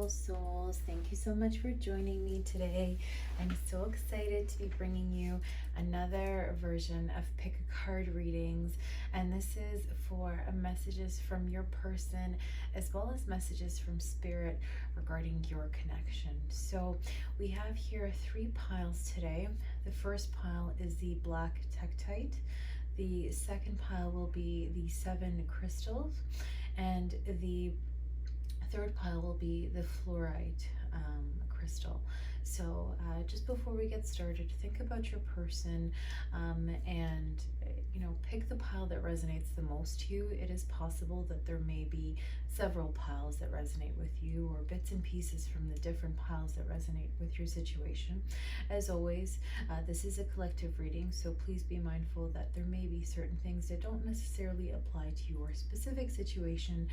beautiful souls. Thank you so much for joining me today. I'm so excited to be bringing you another version of Pick a Card readings, and this is for messages from your person as well as messages from Spirit regarding your connection. So we have here 3 piles today. The first pile is the black Tektite. The second pile will be the 7 crystals, and the third pile will be the Fluorite crystal. So just before we get started, think about your person and pick the pile that resonates the most to you. It is possible that there may be several piles that resonate with you, or bits and pieces from the different piles that resonate with your situation. As always, this is a collective reading, so please be mindful that there may be certain things that don't necessarily apply to your specific situation.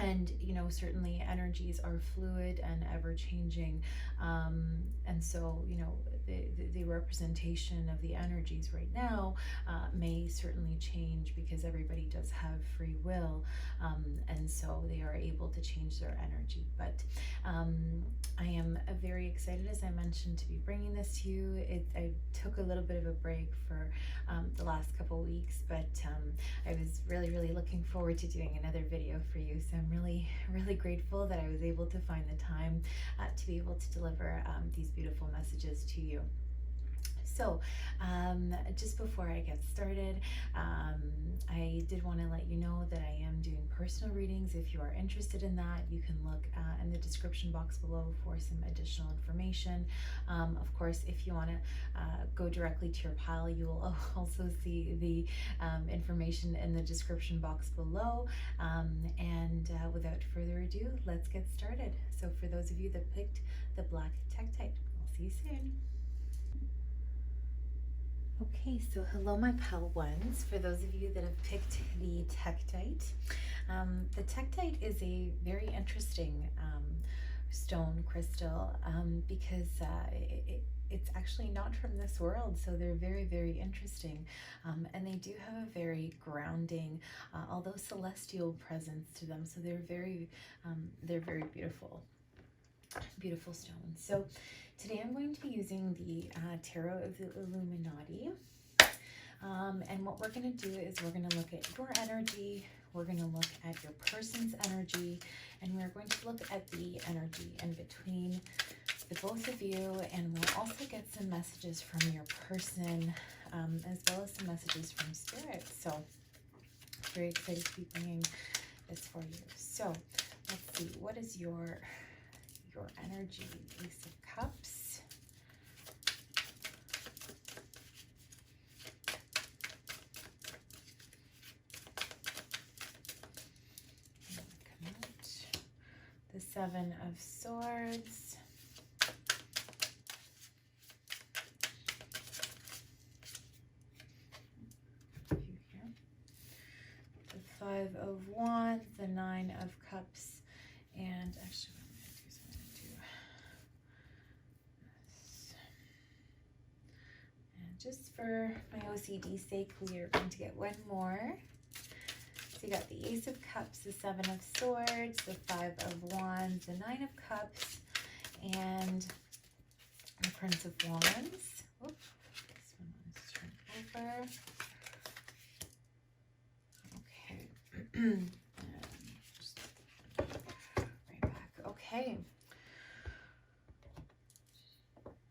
And certainly energies are fluid and ever-changing, and so the representation of the energies right now may certainly change, because everybody does have free will, and so they are able to change their energy. But I am very excited, as I mentioned, to be bringing this to you. I took a little bit of a break for the last couple weeks, but I was really looking forward to doing another video for you. So I'm really grateful that I was able to find the time to be able to deliver these beautiful messages to you. So just before I get started, I did want to let you know that I am doing personal readings. If you are interested in that, you can look in the description box below for some additional information. Of course, if you want to go directly to your pile, you will also see the information in the description box below. And without further ado, let's get started. So for those of you that picked the black Tektite, I'll see you soon. Okay, so hello my pile ones. For those of you that have picked the Tektite, the Tektite is a very interesting stone crystal because it's actually not from this world, so they're very interesting, and they do have a very grounding, although celestial presence to them. So they're very beautiful stones. So today I'm going to be using the Tarot of the Illuminati, and what we're going to do is we're going to look at your energy, we're going to look at your person's energy, and we're going to look at the energy in between the both of you, and we'll also get some messages from your person as well as some messages from Spirit. So very excited to be bringing this for you. So let's see, what is your energy? Ace of Cups, come out. The 7 of Swords, the 5 of Wands, the 9 of Cups, and actually just for my OCD sake, we are going to get one more. So you got the Ace of Cups, the 7 of Swords, the 5 of Wands, the 9 of Cups, and the Prince of Wands. Oops, this one is turned over. Okay. And just right back. Okay.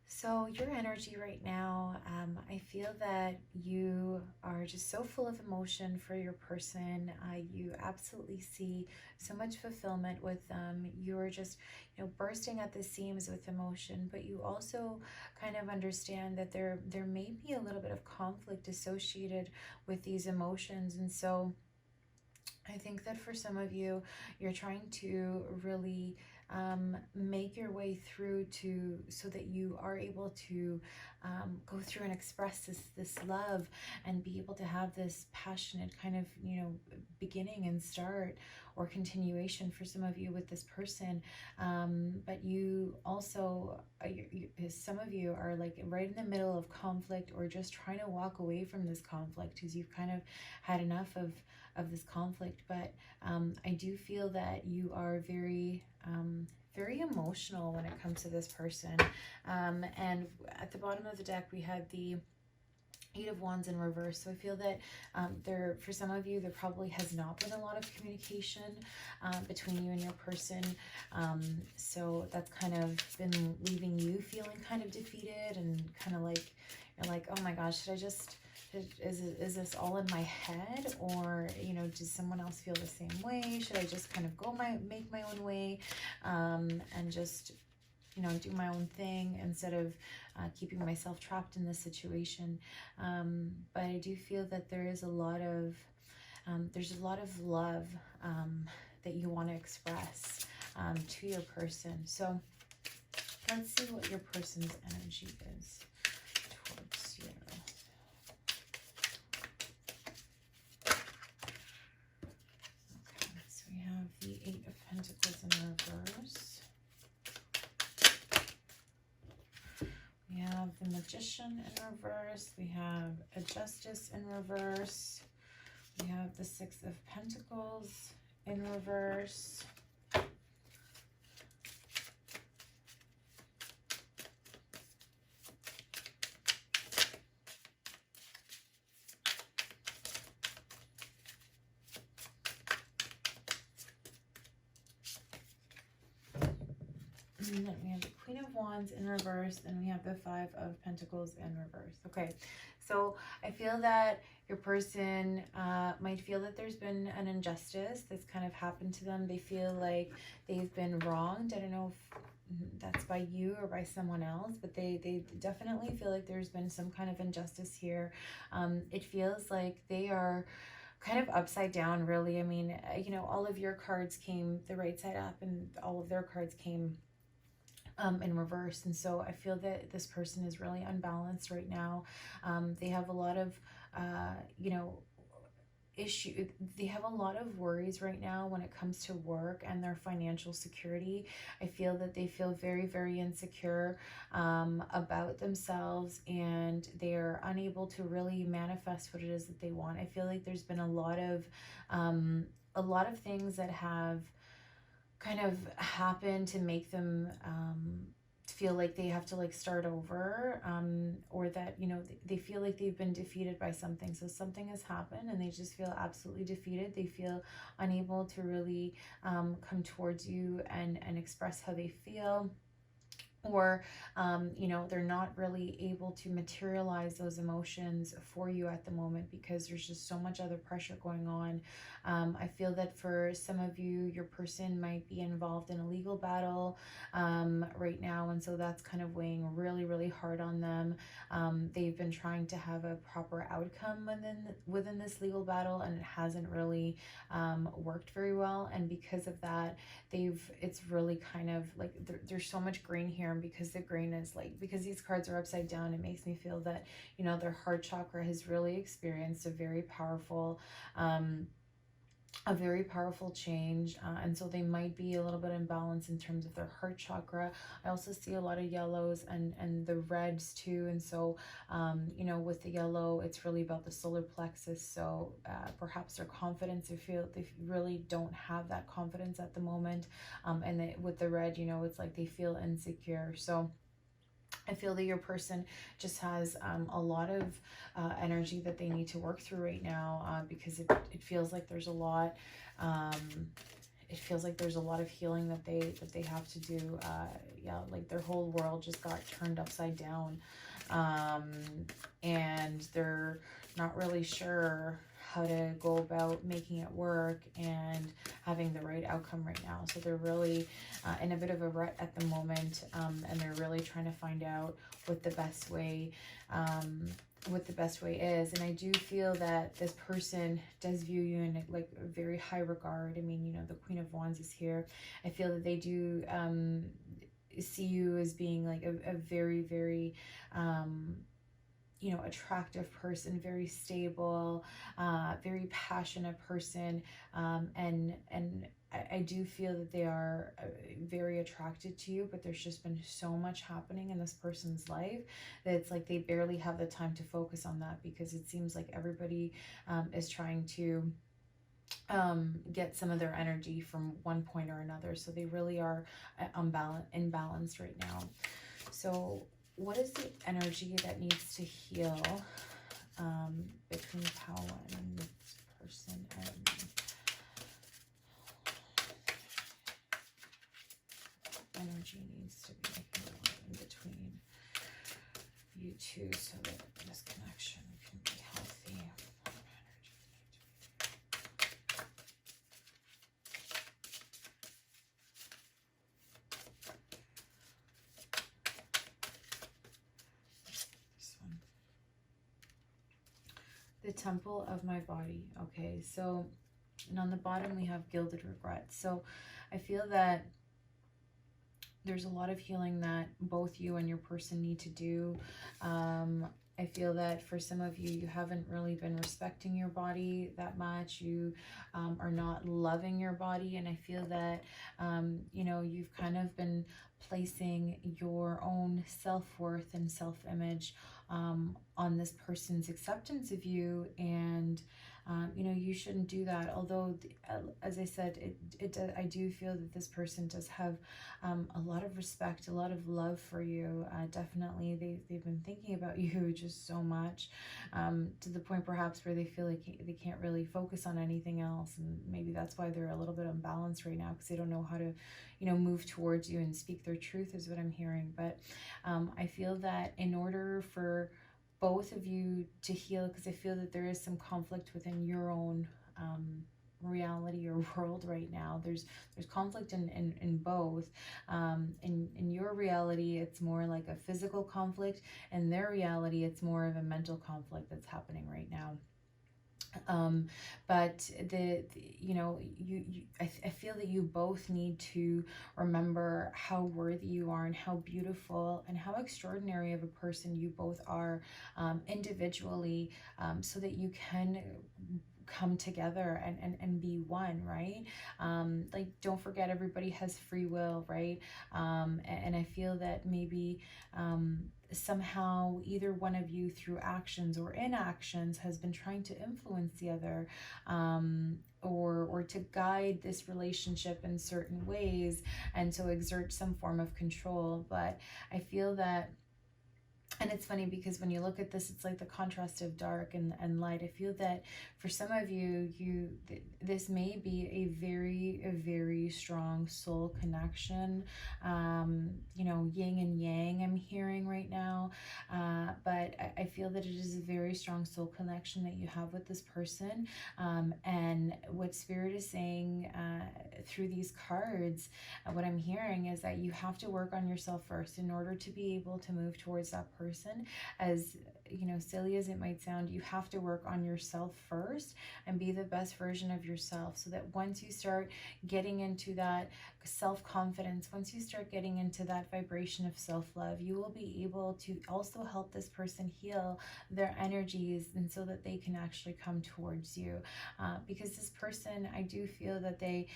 So your energy right now, I feel that you are just so full of emotion for your person. You absolutely see so much fulfillment with them. You're just, bursting at the seams with emotion, but you also kind of understand that there may be a little bit of conflict associated with these emotions. And so I think that for some of you, you're trying to really make your way through so that you are able to go through and express this love and be able to have this passionate kind of, you know, beginning and start or continuation for some of you with this person. But you also, some of you are like right in the middle of conflict, or just trying to walk away from this conflict because you've kind of had enough of this conflict. But I do feel that you are very very emotional when it comes to this person. And at the bottom of the deck, we had the Eight of Wands in reverse. So I feel that for some of you, there probably has not been a lot of communication between you and your person. So that's kind of been leaving you feeling kind of defeated and kind of like, you're like, oh my gosh, should I just... Is this all in my head, or, you know, does someone else feel the same way? Should I just kind of make my own way, and just, you know, do my own thing instead of keeping myself trapped in this situation? But I do feel that there is a lot of there's a lot of love that you want to express to your person. So let's see what your person's energy is towards you. The Eight of Pentacles in reverse. We have the Magician in reverse. We have a Justice in reverse. We have the Six of Pentacles in reverse. And then we have the Queen of Wands in reverse, and we have the Five of Pentacles in reverse. Okay, so I feel that your person might feel that there's been an injustice that's kind of happened to them. They feel like they've been wronged. I don't know if that's by you or by someone else, but they definitely feel like there's been some kind of injustice here. It feels like they are kind of upside down, really. I mean, you know, all of your cards came the right side up, and all of their cards came in reverse. And so I feel that this person is really unbalanced right now. They have a lot of, you know, they have a lot of worries right now when it comes to work and their financial security. I feel that they feel very, very insecure about themselves, and they're unable to really manifest what it is that they want. I feel like there's been a lot of things that have kind of happen to make them feel like they have to like start over, or that, you know, they feel like they've been defeated by something. So something has happened and they just feel absolutely defeated. They feel unable to really come towards you and express how they feel. Or, you know, they're not really able to materialize those emotions for you at the moment because there's just so much other pressure going on. I feel that for some of you, your person might be involved in a legal battle right now, and so that's kind of weighing really, really hard on them. They've been trying to have a proper outcome within this legal battle, and it hasn't really worked very well. And because of that, it's really kind of like there's so much green here, and because the green is like, because these cards are upside down, it makes me feel that, you know, their heart chakra has really experienced a very powerful change, and so they might be a little bit imbalanced in terms of their heart chakra. I also see a lot of yellows and the reds too, and so you know, with the yellow, it's really about the solar plexus. So perhaps their confidence, they really don't have that confidence at the moment, and with the red, you know, it's like they feel insecure. So I feel that your person just has a lot of energy that they need to work through right now, because it feels like there's a lot. It feels like there's a lot of healing that they have to do. Yeah, like their whole world just got turned upside down, and they're not really sure how to go about making it work and having the right outcome right now. So they're really in a bit of a rut at the moment, and they're really trying to find out what the best way is. And I do feel that this person does view you in like a very high regard. I mean, you know, the Queen of Wands is here. I feel that they do see you as being like a very, very, attractive person, very stable, very passionate person. And I do feel that they are very attracted to you, but there's just been so much happening in this person's life that it's like they barely have the time to focus on that, because it seems like everybody is trying to get some of their energy from one point or another. So they really are imbalanced right now. So what is the energy that needs to heal between Paula and this person and energy needs to be healed in between you two so that this connection can be healthy? The temple of my body. Okay, so, and on the bottom we have gilded regret. So I feel that there's a lot of healing that both you and your person need to do. I feel that for some of you, you haven't really been respecting your body that much. You are not loving your body. And I feel that, you've kind of been placing your own self-worth and self-image on this person's acceptance of you. And you shouldn't do that. Although, as I said, I do feel that this person does have a lot of respect, a lot of love for you. Definitely, they've been thinking about you just so much, to the point perhaps where they feel like they can't really focus on anything else. And maybe that's why they're a little bit unbalanced right now, because they don't know how to, move towards you and speak their truth, is what I'm hearing. But I feel that in order for both of you to heal, because I feel that there is some conflict within your own reality or world right now. There's conflict in both. In your reality, it's more like a physical conflict. In their reality, it's more of a mental conflict that's happening right now. But I feel that you both need to remember how worthy you are and how beautiful and how extraordinary of a person you both are individually, so that you can come together and be one, right? Like, don't forget, everybody has free will, right? And I feel that maybe somehow either one of you, through actions or inactions, has been trying to influence the other, or to guide this relationship in certain ways, and so exert some form of control. But I feel that, and it's funny because when you look at this, it's like the contrast of dark and light. I feel that for some of you, this may be a very strong soul connection, yin and yang I'm hearing right now. But I feel that it is a very strong soul connection that you have with this person. And what Spirit is saying through these cards, what I'm hearing is that you have to work on yourself first in order to be able to move towards that person. As silly as it might sound, you have to work on yourself first and be the best version of yourself, so that once you start getting into that self-confidence, once you start getting into that vibration of self-love, you will be able to also help this person heal their energies, and so that they can actually come towards you, because this person, I do feel that they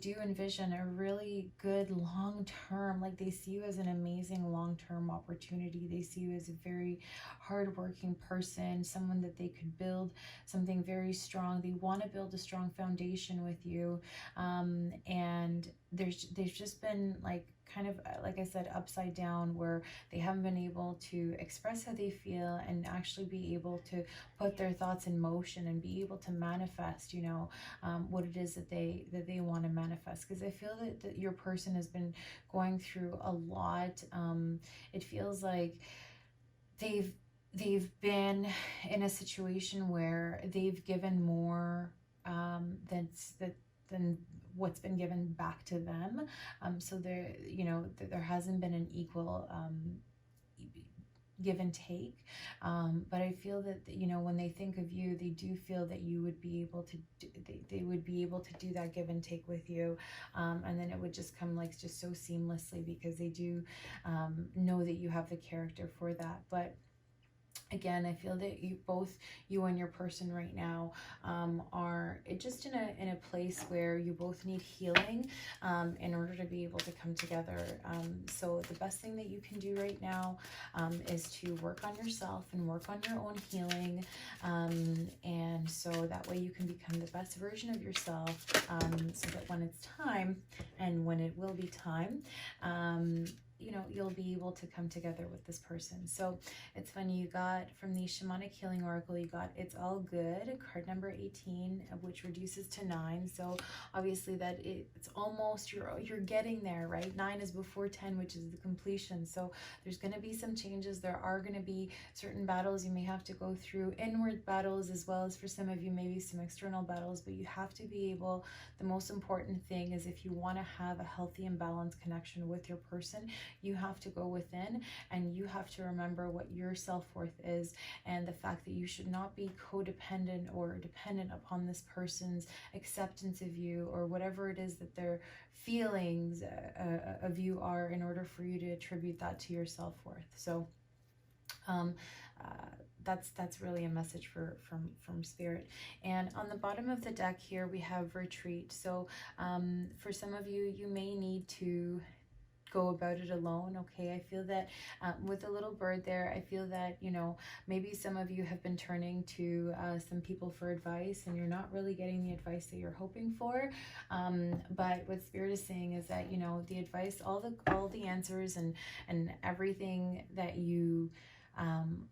do envision a really good long-term, like they see you as an amazing long-term opportunity. They see you as a very hardworking person, someone that they could build something very strong. They want to build a strong foundation with you. And they've just been like, kind of, like I said, upside down, where they haven't been able to express how they feel and actually be able to put their thoughts in motion and be able to manifest, what it is that they want to manifest. Because I feel that your person has been going through a lot. It feels like they've been in a situation where they've given more than what's been given back to them. So there hasn't been an equal give and take, but I feel that, you know, when they think of you, they do feel that you would be able to do, they would be able to do that give and take with you, and then it would just come like just so seamlessly, because they do know that you have the character for that. But again, I feel that you and your person right now are just in a place where you both need healing in order to be able to come together. So the best thing that you can do right now is to work on yourself and work on your own healing, and so that way you can become the best version of yourself, so that when it's time, and when it will be time, you know, you'll be able to come together with this person. So it's funny, you got from the Shamanic Healing Oracle, you got It's All Good, card number 18, which reduces to 9. So obviously that it's almost, you're getting there, right? 9 is before 10, which is the completion. So there's going to be some changes. There are going to be certain battles you may have to go through, inward battles, as well as for some of you maybe some external battles, but you have to be able, the most important thing is, if you want to have a healthy and balanced connection with your person, you have to go within, and you have to remember what your self-worth is, and the fact that you should not be codependent or dependent upon this person's acceptance of you, or whatever it is that their feelings of you are, in order for you to attribute that to your self-worth. So that's really a message from Spirit. And on the bottom of the deck here we have Retreat. So for some of you, you may need to go about it alone. Okay, I feel that with the little bird there, I feel that, you know, maybe some of you have been turning to some people for advice, and you're not really getting the advice that you're hoping for, but what Spirit is saying is that, you know, the advice, all the answers and everything that you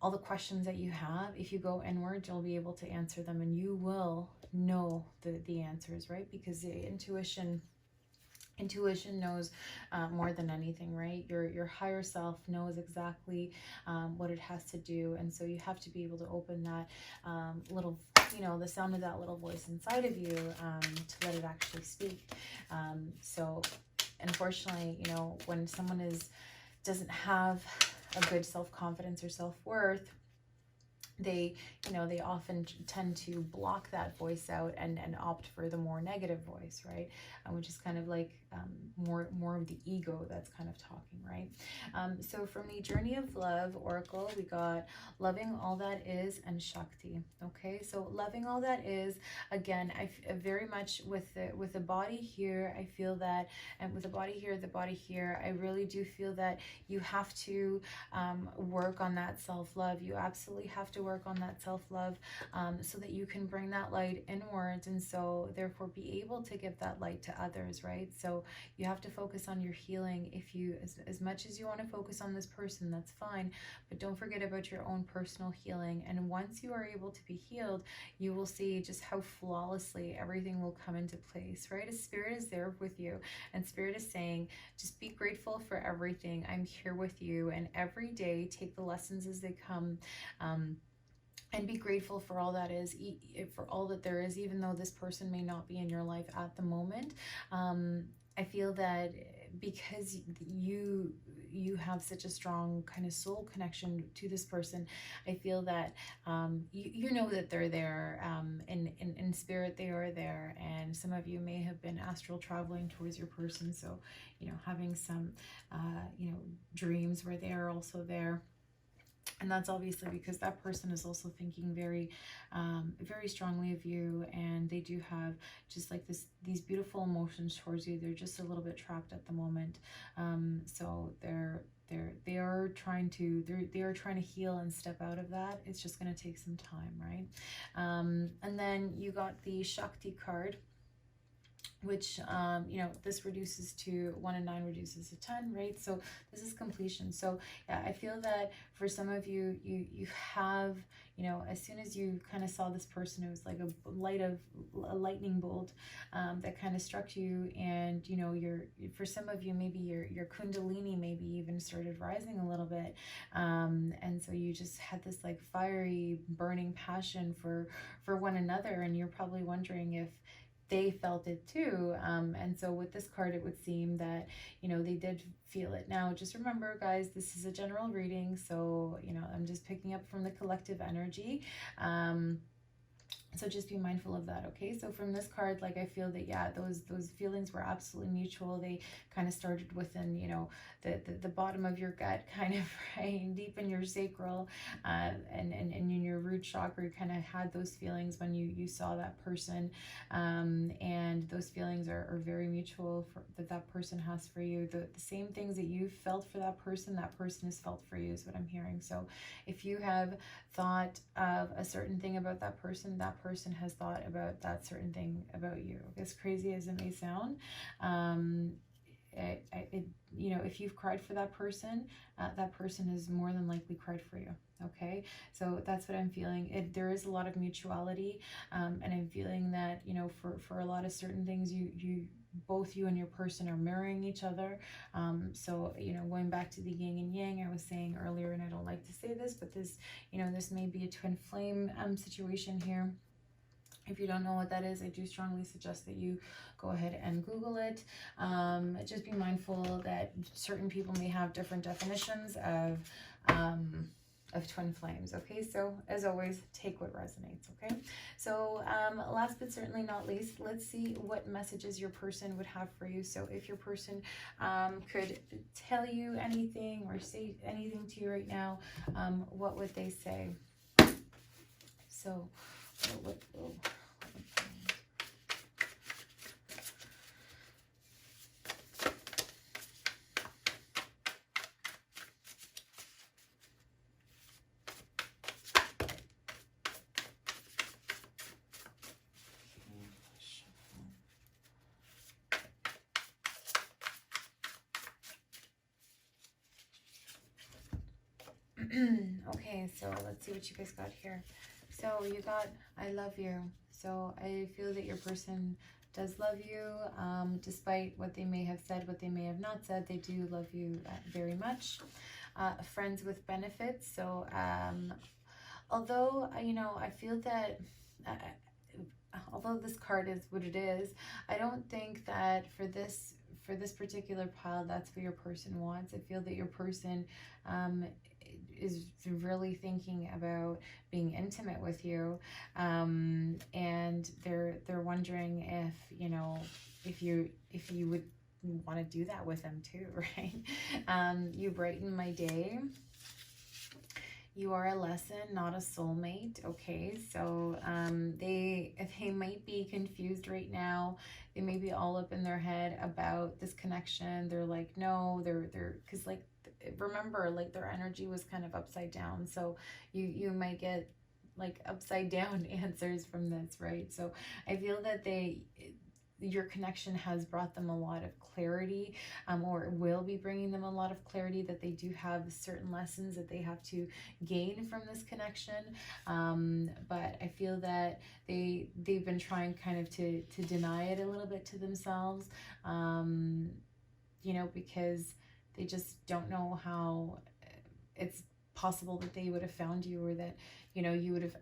all the questions that you have, if you go inward, you'll be able to answer them, and you will know the answers, right? Because the intuition knows more than anything, right? Your higher self knows exactly what it has to do, and so you have to be able to open that little, you know, the sound of that little voice inside of you, to let it actually speak. So unfortunately, you know, when someone doesn't have a good self-confidence or self-worth, they, you know, they often tend to block that voice out and opt for the more negative voice, right? Which is kind of like more of the ego that's kind of talking, right? So from the Journey of Love Oracle, we got Loving All That Is and Shakti. Okay, so loving all that is, again, I very much with the body here, I feel that, and with the body here, I really do feel that you have to work on that self-love. You absolutely have to work on that self-love, so that you can bring that light inwards, and so therefore be able to give that light to others, right? So you have to focus on your healing. If you, as much as you want to focus on this person, that's fine, but don't forget about your own personal healing. And once you are able to be healed, you will see just how flawlessly everything will come into place, right? As Spirit is there with you, and Spirit is saying, just be grateful for everything. I'm here with you, and every day take the lessons as they come, and be grateful for all that is, for all that there is, even though this person may not be in your life at the moment. I feel that because you have such a strong kind of soul connection to this person, I feel that you know that they're there, in spirit they are there, and some of you may have been astral traveling towards your person, so, you know, having some you know, dreams where they are also there. And that's obviously because that person is also thinking very very strongly of you, and they do have just like these beautiful emotions towards you. They're just a little bit trapped at the moment, so they are trying to heal and step out of that. It's just going to take some time, right? And then you got the Shakti card, which you know, this reduces to 1 and 9 reduces to 10, right? So this is completion. So yeah, I feel that for some of you, you have, you know, as soon as you kind of saw this person, it was like a lightning bolt that kind of struck you, and, you know, for some of you, maybe your kundalini maybe even started rising a little bit, and so you just had this like fiery burning passion for one another, and you're probably wondering they felt it too. And so with this card, it would seem that, you know, they did feel it. Now, just remember, guys, this is a general reading. So, you know, I'm just picking up from the collective energy. So just be mindful of that, okay? So from this card, like, I feel that, yeah, those feelings were absolutely mutual. They kind of started within, you know, the bottom of your gut, kind of, right, deep in your sacral, and in your root chakra. You kind of had those feelings when you saw that person, and those feelings are very mutual that person has for you. The same things that you felt for that person has felt for you, is what I'm hearing. So if you have thought of a certain thing about that person has thought about that certain thing about you. As crazy as it may sound, you know, if you've cried for that person has more than likely cried for you. Okay, so that's what I'm feeling. There is a lot of mutuality, and I'm feeling that, you know, for a lot of certain things, both you and your person are mirroring each other. So, you know, going back to the yin and yang, I was saying earlier, and I don't like to say this, but this, you know, this may be a twin flame situation here. If you don't know what that is, I do strongly suggest that you go ahead and Google it. Just be mindful that certain people may have different definitions of twin flames. Okay, so as always, take what resonates. Okay, so last but certainly not least, let's see what messages your person would have for you. So if your person could tell you anything or say anything to you right now, what would they say? So okay, so let's see what you guys got here. So you got, I love you. So I feel that your person does love you, despite what they may have said, what they may have not said. They do love you very much. Friends with benefits. So although, you know, I feel that although this card is what it is, I don't think that for this particular pile, that's what your person wants. I feel that your person is really thinking about being intimate with you, and they're wondering if, you know, if you would want to do that with them too, right? You brighten my day. You are a lesson, not a soulmate. Okay, so they might be confused right now. They may be all up in their head about this connection. They're like, no, they're because, like, remember, like, their energy was kind of upside down. So you might get like upside down answers from this, right? So I feel that your connection has brought them a lot of clarity, or will be bringing them a lot of clarity, that they do have certain lessons that they have to gain from this connection. But I feel that they've been trying kind of to deny it a little bit to themselves, you know, because they just don't know how it's possible that they would have found you, or that, you know, you would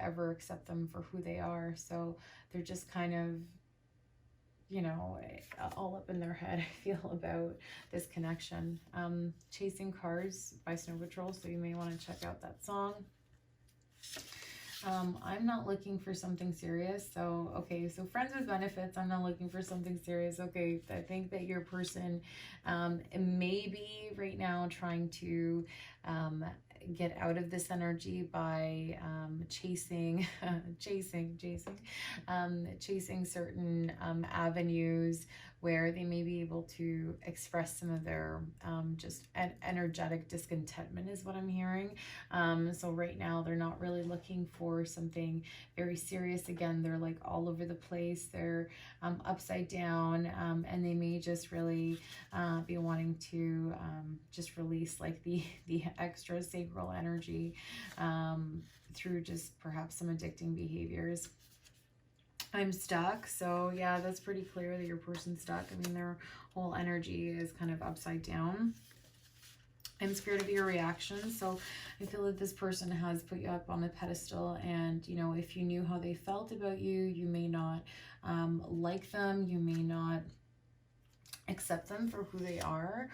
ever accept them for who they are. So they're just kind of, you know, all up in their head, I feel, about this connection. Chasing Cars by Snow Patrol, so you may want to check out that song. I'm not looking for something serious. So, okay, so friends with benefits, I'm not looking for something serious. Okay, I think that your person may be right now trying to get out of this energy by chasing certain avenues where they may be able to express some of their just energetic discontentment, is what I'm hearing. So right now they're not really looking for something very serious. Again, they're like all over the place. They're upside down, and they may just really be wanting to just release like the extra sacral energy through just perhaps some addicting behaviors. I'm stuck. So yeah, that's pretty clear that your person's stuck. I mean, their whole energy is kind of upside down. I'm scared of your reaction. So I feel that this person has put you up on a pedestal, and you know, if you knew how they felt about you, you may not like them, you may not accept them for who they are,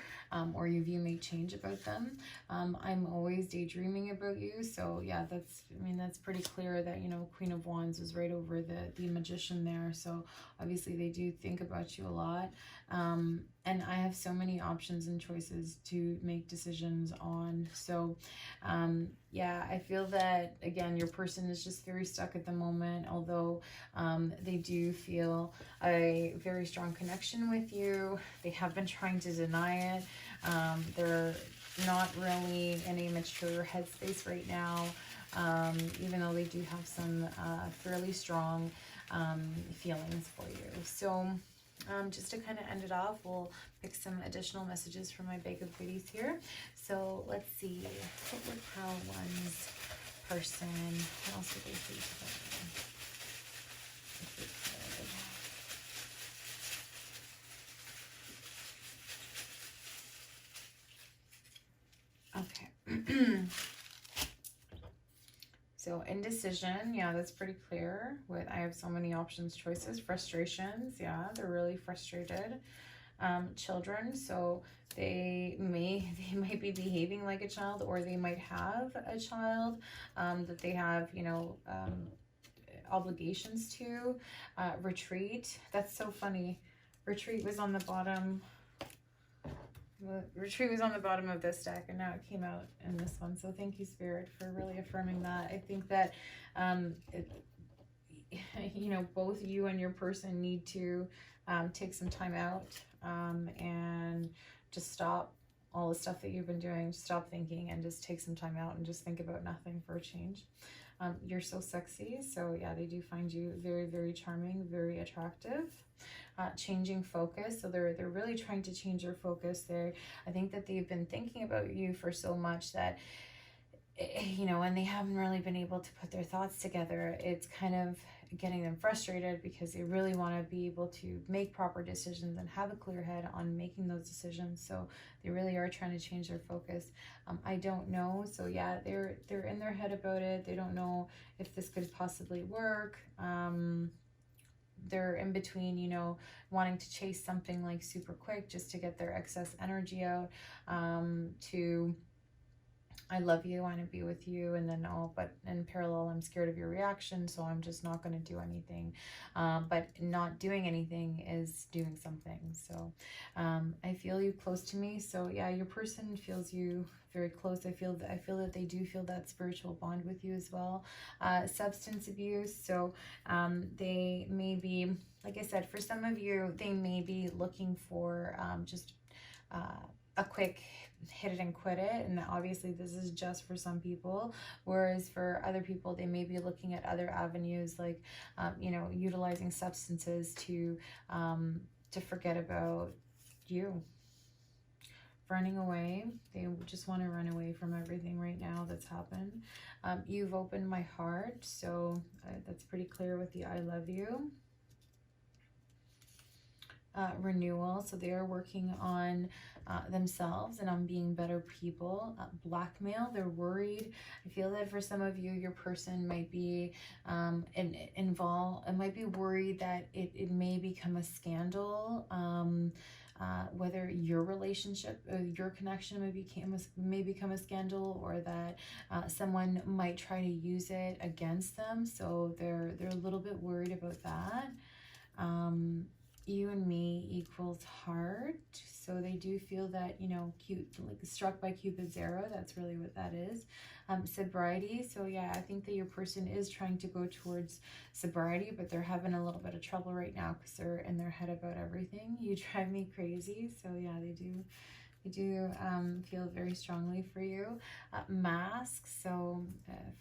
or your view may change about them. I'm always daydreaming about you. So yeah, that's pretty clear that, you know, Queen of Wands is right over the Magician there. So obviously they do think about you a lot. And I have so many options and choices to make decisions on. So yeah, I feel that, again, your person is just very stuck at the moment, although they do feel a very strong connection with you. They have been trying to deny it. They're not really in a mature headspace right now, even though they do have some fairly strong feelings for you. So just to kind of end it off, we'll pick some additional messages from my bag of goodies here. So let's see, what would Pile One's person, what else would they say to them? Okay. So indecision, yeah, that's pretty clear. With I have so many options, choices, frustrations, yeah, they're really frustrated. Children, so they might be behaving like a child, or they might have a child that they have, you know, obligations to. Retreat, that's so funny. Retreat was on the bottom. Retreat was on the bottom of this deck, and now it came out in this one. So thank you, Spirit, for really affirming that. I think that you know, both you and your person need to take some time out and just stop all the stuff that you've been doing. Just stop thinking and just take some time out and just think about nothing for a change. You're so sexy. So yeah, they do find you very, very charming, very attractive. Changing focus, so they're really trying to change their focus there. I think that they've been thinking about you for so much that, you know, and they haven't really been able to put their thoughts together. It's kind of getting them frustrated because they really want to be able to make proper decisions and have a clear head on making those decisions. So they really are trying to change their focus. I don't know. So yeah, they're in their head about it. They don't know if this could possibly work. They're in between, you know, wanting to chase something like super quick just to get their excess energy out, to I love you, I want to be with you, and then, oh, but in parallel, I'm scared of your reaction, so I'm just not going to do anything. But not doing anything is doing something. So I feel you close to me. So yeah, your person feels you very close. I feel that they do feel that spiritual bond with you as well. Substance abuse. So they may be, like I said, for some of you, they may be looking for just a quick hit it and quit it, and obviously this is just for some people, whereas for other people they may be looking at other avenues, like you know, utilizing substances to forget about you. Running away, they just want to run away from everything right now that's happened. You've opened my heart, so that's pretty clear with the I love you. Renewal, so they are working on themselves and on being better people. Blackmail, they're worried. I feel that for some of you, your person might be involved and might be worried that it may become a scandal, whether your relationship, your connection may become a scandal, or that someone might try to use it against them. So they're a little bit worried about that. You and me equals heart. So they do feel that, you know, like struck by Cupid's arrow. That's really what that is. Sobriety. So yeah, I think that your person is trying to go towards sobriety, but they're having a little bit of trouble right now because they're in their head about everything. You drive me crazy. So yeah, they do feel very strongly for you. Masks. So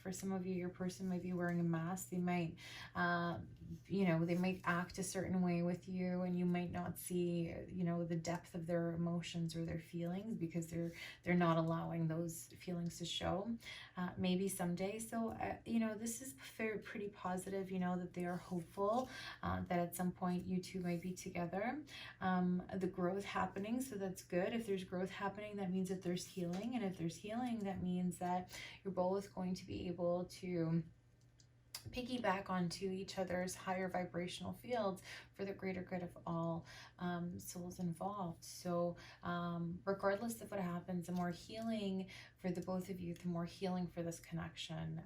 for some of you, your person might be wearing a mask. They might they might act a certain way with you, and you might not see, the depth of their emotions or their feelings, because they're not allowing those feelings to show. Maybe someday. So, this is pretty positive, that they are hopeful that at some point you two might be together. The growth happening, so that's good. If there's growth happening, that means that there's healing. And if there's healing, that means that you're both going to be able to piggyback onto each other's higher vibrational fields for the greater good of all souls involved. So regardless of what happens, the more healing for the both of you, the more healing for this connection,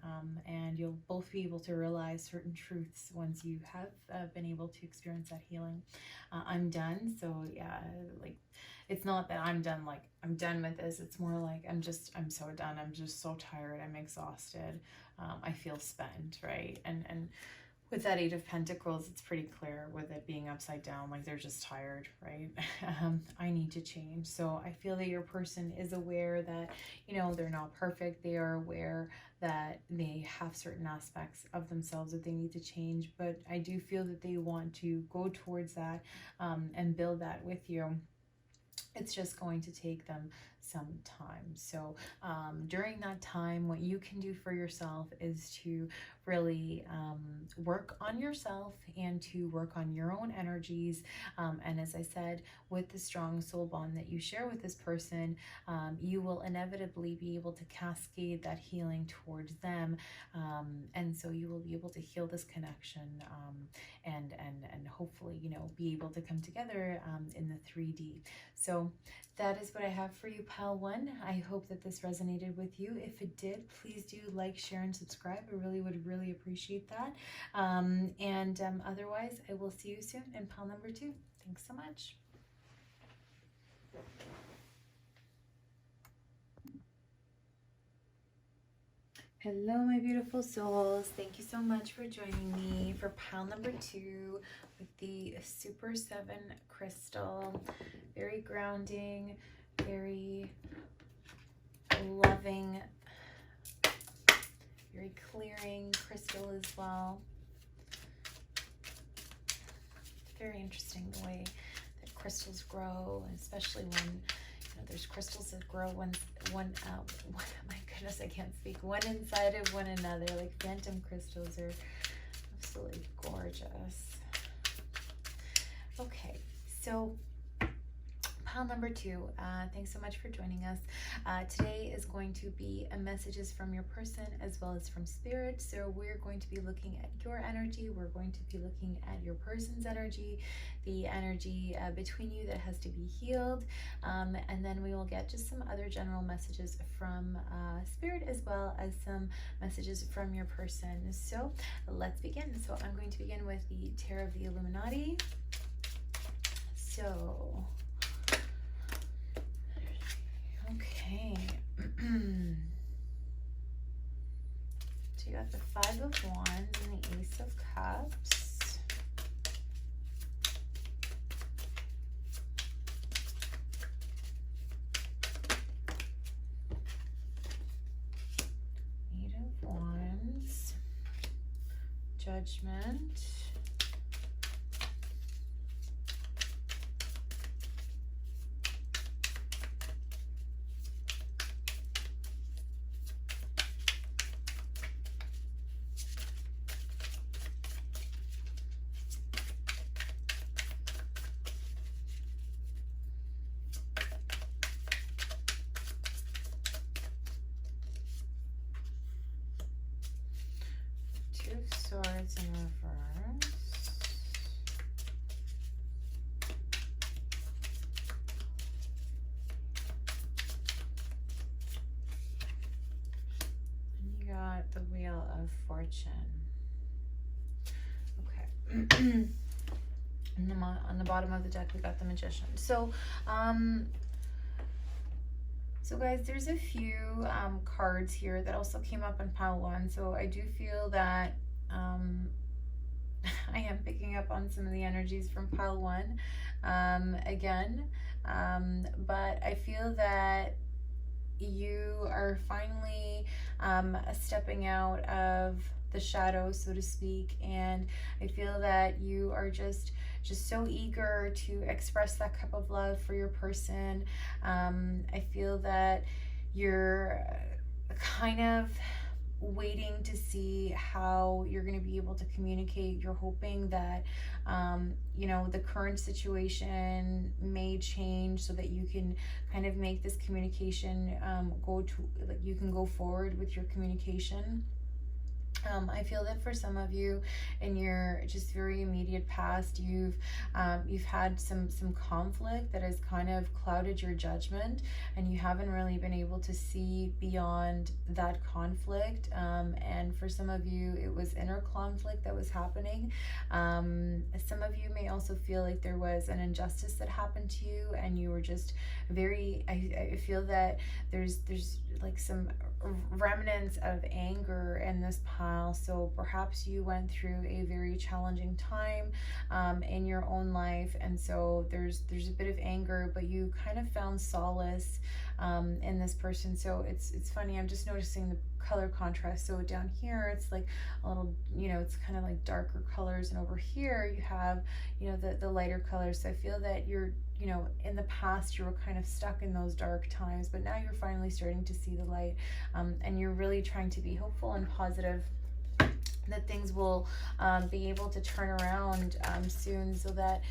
and you'll both be able to realize certain truths once you have been able to experience that healing. I'm done. So yeah, like, it's not that I'm done, like I'm done with this. It's more like I'm so done. I'm just so tired. I'm exhausted. I feel spent, right? And with that Eight of Pentacles, it's pretty clear with it being upside down, like they're just tired, right? I need to change. So I feel that your person is aware that, they're not perfect. They are aware that they have certain aspects of themselves that they need to change. But I do feel that they want to go towards that and build that with you. It's just going to take them some time. So during that time, what you can do for yourself is to really work on yourself and to work on your own energies. And as I said, with the strong soul bond that you share with this person, you will inevitably be able to cascade that healing towards them. And so you will be able to heal this connection and hopefully, be able to come together in the 3D. So that is what I have for you, Pile 1. I hope that this resonated with you. If it did, please do like, share, and subscribe. I would really appreciate that. Otherwise, I will see you soon in Pile number 2. Thanks so much. Hello, my beautiful souls. Thank you so much for joining me for pile number 2 with the Super 7 crystal. Very grounding, very loving, very clearing crystal as well. Very interesting the way that crystals grow, especially when there's crystals that grow one my goodness, I can't speak, one inside of one another. Like phantom crystals are absolutely gorgeous. Okay, so pile number 2, thanks so much for joining us. Today is going to be messages from your person as well as from spirit. So we're going to be looking at your energy. We're going to be looking at your person's energy, the energy between you that has to be healed. And then we will get just some other general messages from spirit as well as some messages from your person. So let's begin. So I'm going to begin with the Tarot of the Illuminati. So okay. So you got the Five of Wands and the Ace of Cups. Eight of Wands. Judgment. Two of Swords in reverse. And you got the Wheel of Fortune. Okay. On the bottom of the deck, we got the Magician. So, so guys, there's a few cards here that also came up in pile 1. So I do feel that I am picking up on some of the energies from pile 1 again. But I feel that you are finally stepping out of the shadows, so to speak. And I feel that you are just so eager to express that cup of love for your person. I feel that you're kind of waiting to see how you're going to be able to communicate. You're hoping that the current situation may change so that you can kind of make this communication you can go forward with your communication. I feel that for some of you in your just very immediate past, you've had some conflict that has kind of clouded your judgment, and you haven't really been able to see beyond that conflict. And for some of you, it was inner conflict that was happening. Some of you may also feel like there was an injustice that happened to you, and you were just very. I feel that there's like some remnants of anger in this pile. So perhaps you went through a very challenging time in your own life, and so there's a bit of anger, but you kind of found solace in this person. So it's funny, I'm just noticing the color contrast. So down here it's like a little, it's kind of like darker colors, and over here you have the lighter colors. So I feel that you're in the past you were kind of stuck in those dark times, but now you're finally starting to see the light, and you're really trying to be hopeful and positive that things will be able to turn around soon, so that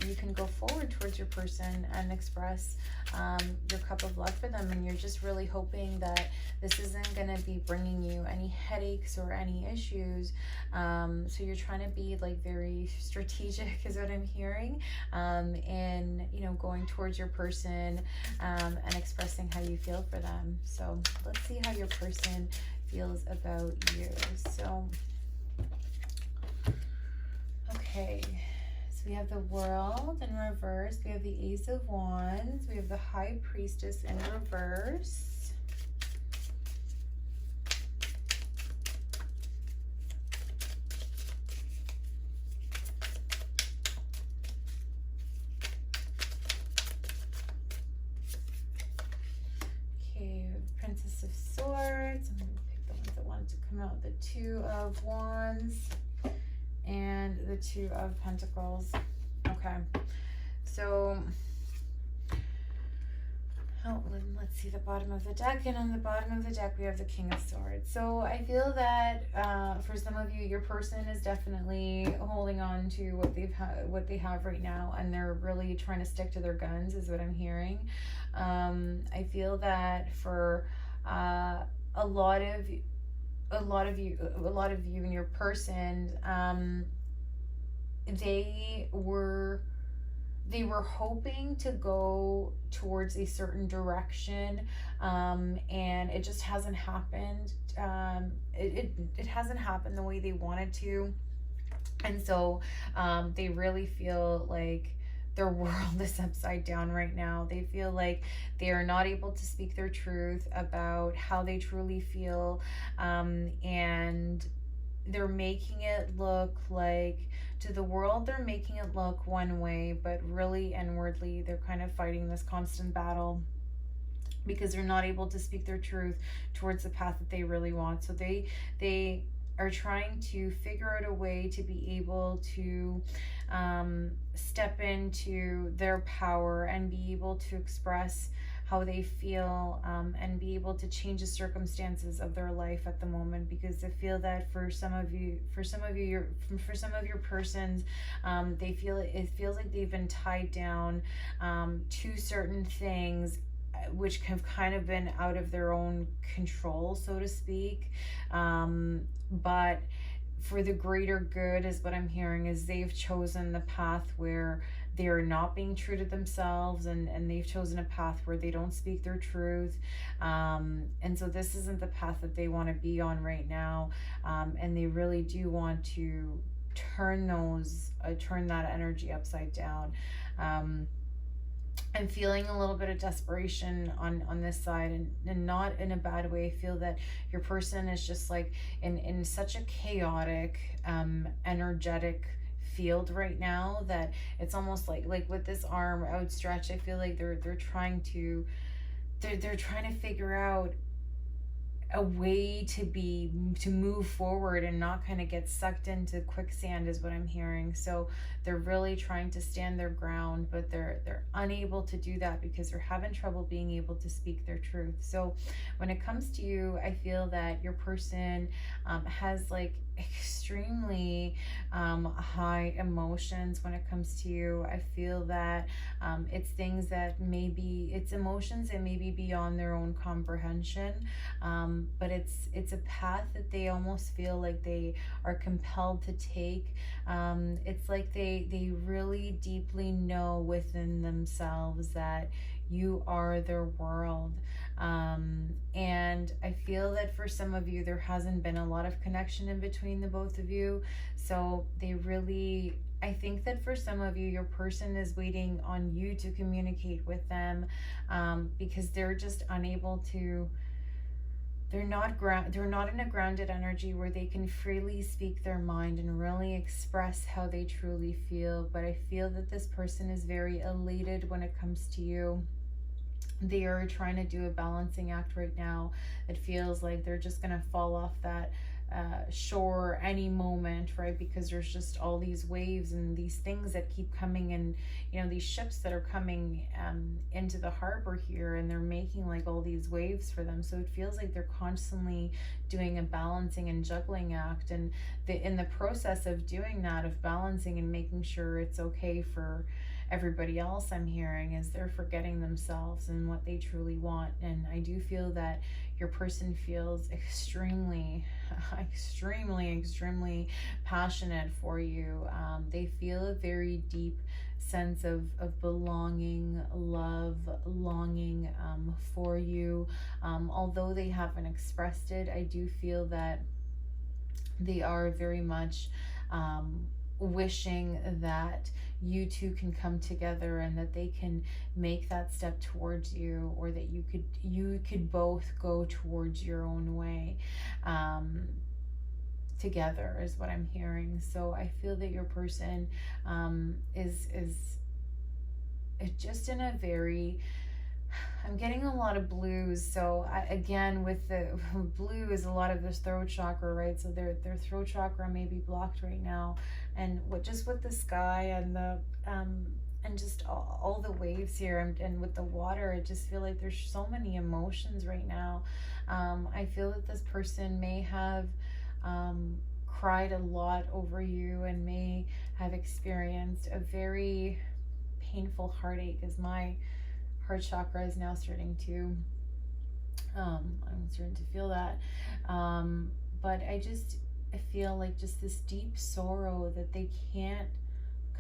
you can go forward towards your person and express your cup of love for them. And you're just really hoping that this isn't going to be bringing you any headaches or any issues. So you're trying to be like very strategic is what I'm hearing, in going towards your person and expressing how you feel for them. So let's see how your person feels about you. So okay, so we have the World in reverse, we have the Ace of Wands, we have the High Priestess in reverse. Okay, Princess of Swords. I'm going to pick the ones that wanted to come out. The Two of Wands and the Two of Pentacles. Okay, so let's see the bottom of the deck. And on the bottom of the deck we have the King of Swords. So I feel that for some of you, your person is definitely holding on to what they have right now, and they're really trying to stick to their guns is what I'm hearing. I feel that for a lot of you and your person, they were hoping to go towards a certain direction, and it just hasn't happened. It hasn't happened the way they wanted to, and so they really feel like their world is upside down right now. They feel like they are not able to speak their truth about how they truly feel, and they're making it look like, to the world, they're making it look one way, but really inwardly, they're kind of fighting this constant battle because they're not able to speak their truth towards the path that they really want. So they are trying to figure out a way to be able to step into their power and be able to express how they feel, and be able to change the circumstances of their life at the moment, because I feel that for some of your persons, it feels like they've been tied down to certain things which have kind of been out of their own control, so to speak, but for the greater good is what I'm hearing, is they've chosen the path where they are not being true to themselves, and they've chosen a path where they don't speak their truth, and so this isn't the path that they want to be on right now, and they really do want to turn that energy upside down. I'm feeling a little bit of desperation on this side, and not in a bad way. I feel that your person is just like in such a chaotic, energetic field right now that it's almost like with this arm outstretched, I feel like they're trying to figure out a way to move forward and not kind of get sucked into quicksand is what I'm hearing. So they're really trying to stand their ground, but they're unable to do that because they're having trouble being able to speak their truth. So when it comes to you, I feel that your person has like extremely high emotions when it comes to you. I feel that it's things that maybe it's emotions that may be beyond their own comprehension, but it's a path that they almost feel like they are compelled to take. It's like they really deeply know within themselves that you are their world. And I feel that for some of you, there hasn't been a lot of connection in between the both of you. So I think that for some of you, your person is waiting on you to communicate with them, because they're just unable to. They're not in a grounded energy where they can freely speak their mind and really express how they truly feel. But I feel that this person is very elated when it comes to you. They are trying to do a balancing act right now. It feels like they're just going to fall off that shore any moment, right? Because there's just all these waves and these things that keep coming, and these ships that are coming into the harbor here, and they're making like all these waves for them. So it feels like they're constantly doing a balancing and juggling act, and in the process of doing that, of balancing and making sure it's okay for everybody else, I'm hearing, is they're forgetting themselves and what they truly want. And I do feel that your person feels extremely passionate for you. They feel a very deep sense of belonging, love, longing for you. Although they haven't expressed it, I do feel that they are very much wishing that you two can come together and that they can make that step towards you, or that you could both go towards your own way together, is what I'm hearing. So I feel that your person is just in a very, I'm getting a lot of blues. So again, with the blue is a lot of this throat chakra, right? So their throat chakra may be blocked right now, and with the sky and the and just all the waves here, and with the water, I just feel like there's so many emotions right now. I feel that this person may have cried a lot over you, and may have experienced a very painful heartache, as my heart chakra is now starting to I'm starting to feel that, but I feel like just this deep sorrow that they can't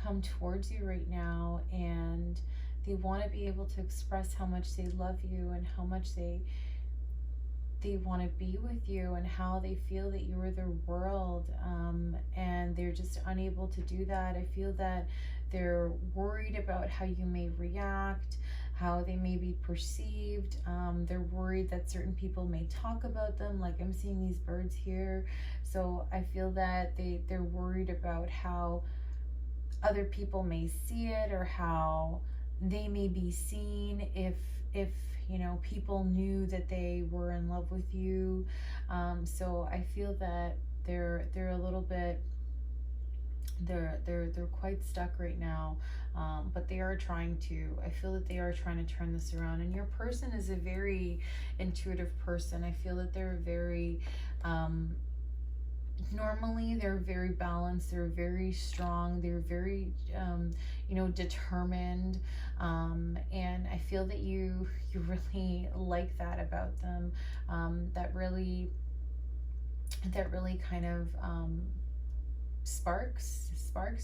come towards you right now, and they want to be able to express how much they love you and how much they want to be with you, and how they feel that you are their world, and they're just unable to do that. I feel that they're worried about how you may react, how they may be perceived. They're worried that certain people may talk about them, like I'm seeing these birds here. So I feel that they're worried about how other people may see it, or how they may be seen if people knew that they were in love with you. So I feel that they're a little bit, they're quite stuck right now, but they are trying to. I feel that they are trying to turn this around. And your person is a very intuitive person. I feel that they're very normally they're very balanced, they're very strong, they're very determined, and I feel that you really like that about them. That really kind of sparks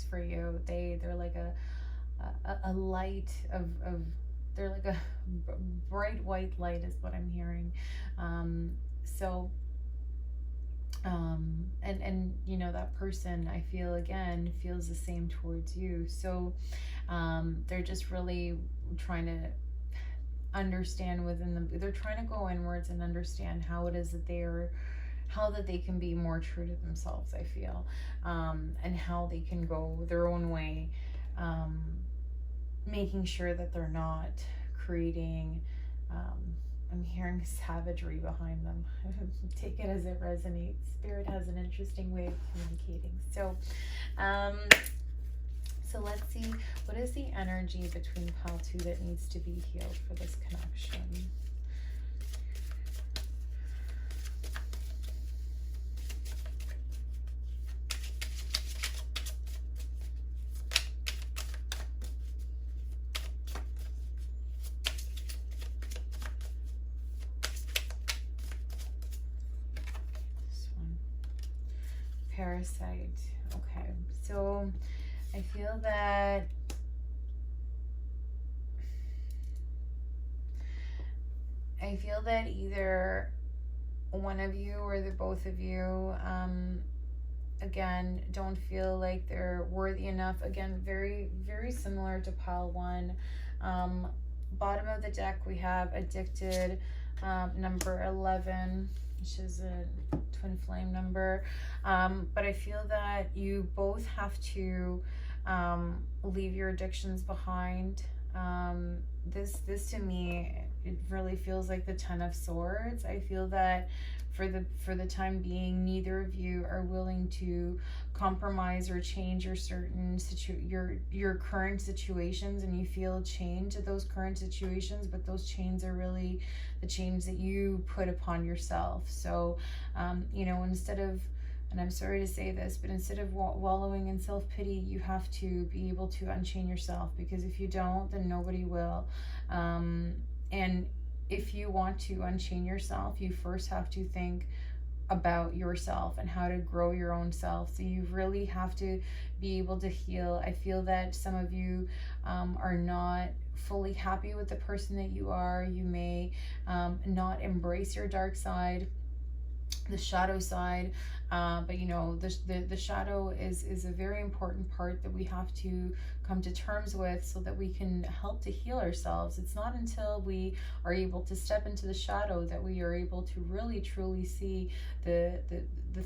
for you. They're like a light of they're like a bright white light, is what I'm hearing. So and that person, I feel, again, feels the same towards you. So they're just really trying to understand within them. They're trying to go inwards and understand how it is that they can be more true to themselves, I feel, and how they can go their own way, making sure that they're not creating I'm hearing savagery behind them. Take it as it resonates. Spirit has an interesting way of communicating. So, so let's see, what is the energy between pile 2 that needs to be healed for this connection? Parasite. Okay, so I feel that either one of you or the both of you, again, don't feel like they're worthy enough. Again, very, very similar to pile 1. Bottom of the deck, we have addicted, number 11, which is a twin flame number. But I feel that you both have to leave your addictions behind. This to me, it really feels like the 10 of Swords. I feel that for the time being, neither of you are willing to compromise or change your current situations, and you feel chained to those current situations, but those chains are really the chains that you put upon yourself. So you know, instead of, and I'm sorry to say this, but instead of wallowing in self-pity, you have to be able to unchain yourself, because if you don't, then nobody will. And if you want to unchain yourself, you first have to think about yourself and how to grow your own self. So you really have to be able to heal. I feel that some of you are not fully happy with the person that you are. You may not embrace your dark side, the shadow side, but you know, the shadow is a very important part that we have to come to terms with, so that we can help to heal ourselves. It's not until we are able to step into the shadow that we are able to really truly see the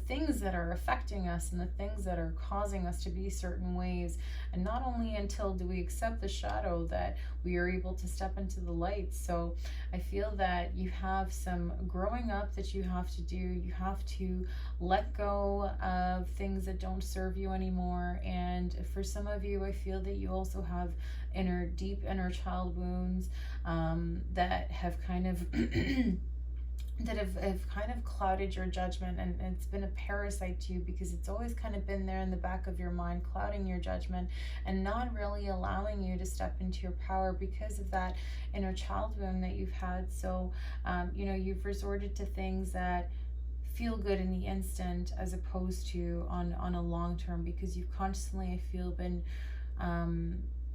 things that are affecting us and the things that are causing us to be certain ways. And not only until do we accept the shadow that we are able to step into the light. So I feel that you have some growing up that you have to do. You have to let go of things that don't serve you anymore. And for some of you, I feel that you also have deep inner child wounds that have kind of that have kind of clouded your judgment, and it's been a parasite to you, because it's always kind of been there in the back of your mind, clouding your judgment and not really allowing you to step into your power because of that inner child wound that you've had. So you know, you've resorted to things that feel good in the instant as opposed to on a long term, because you've constantly, I feel, been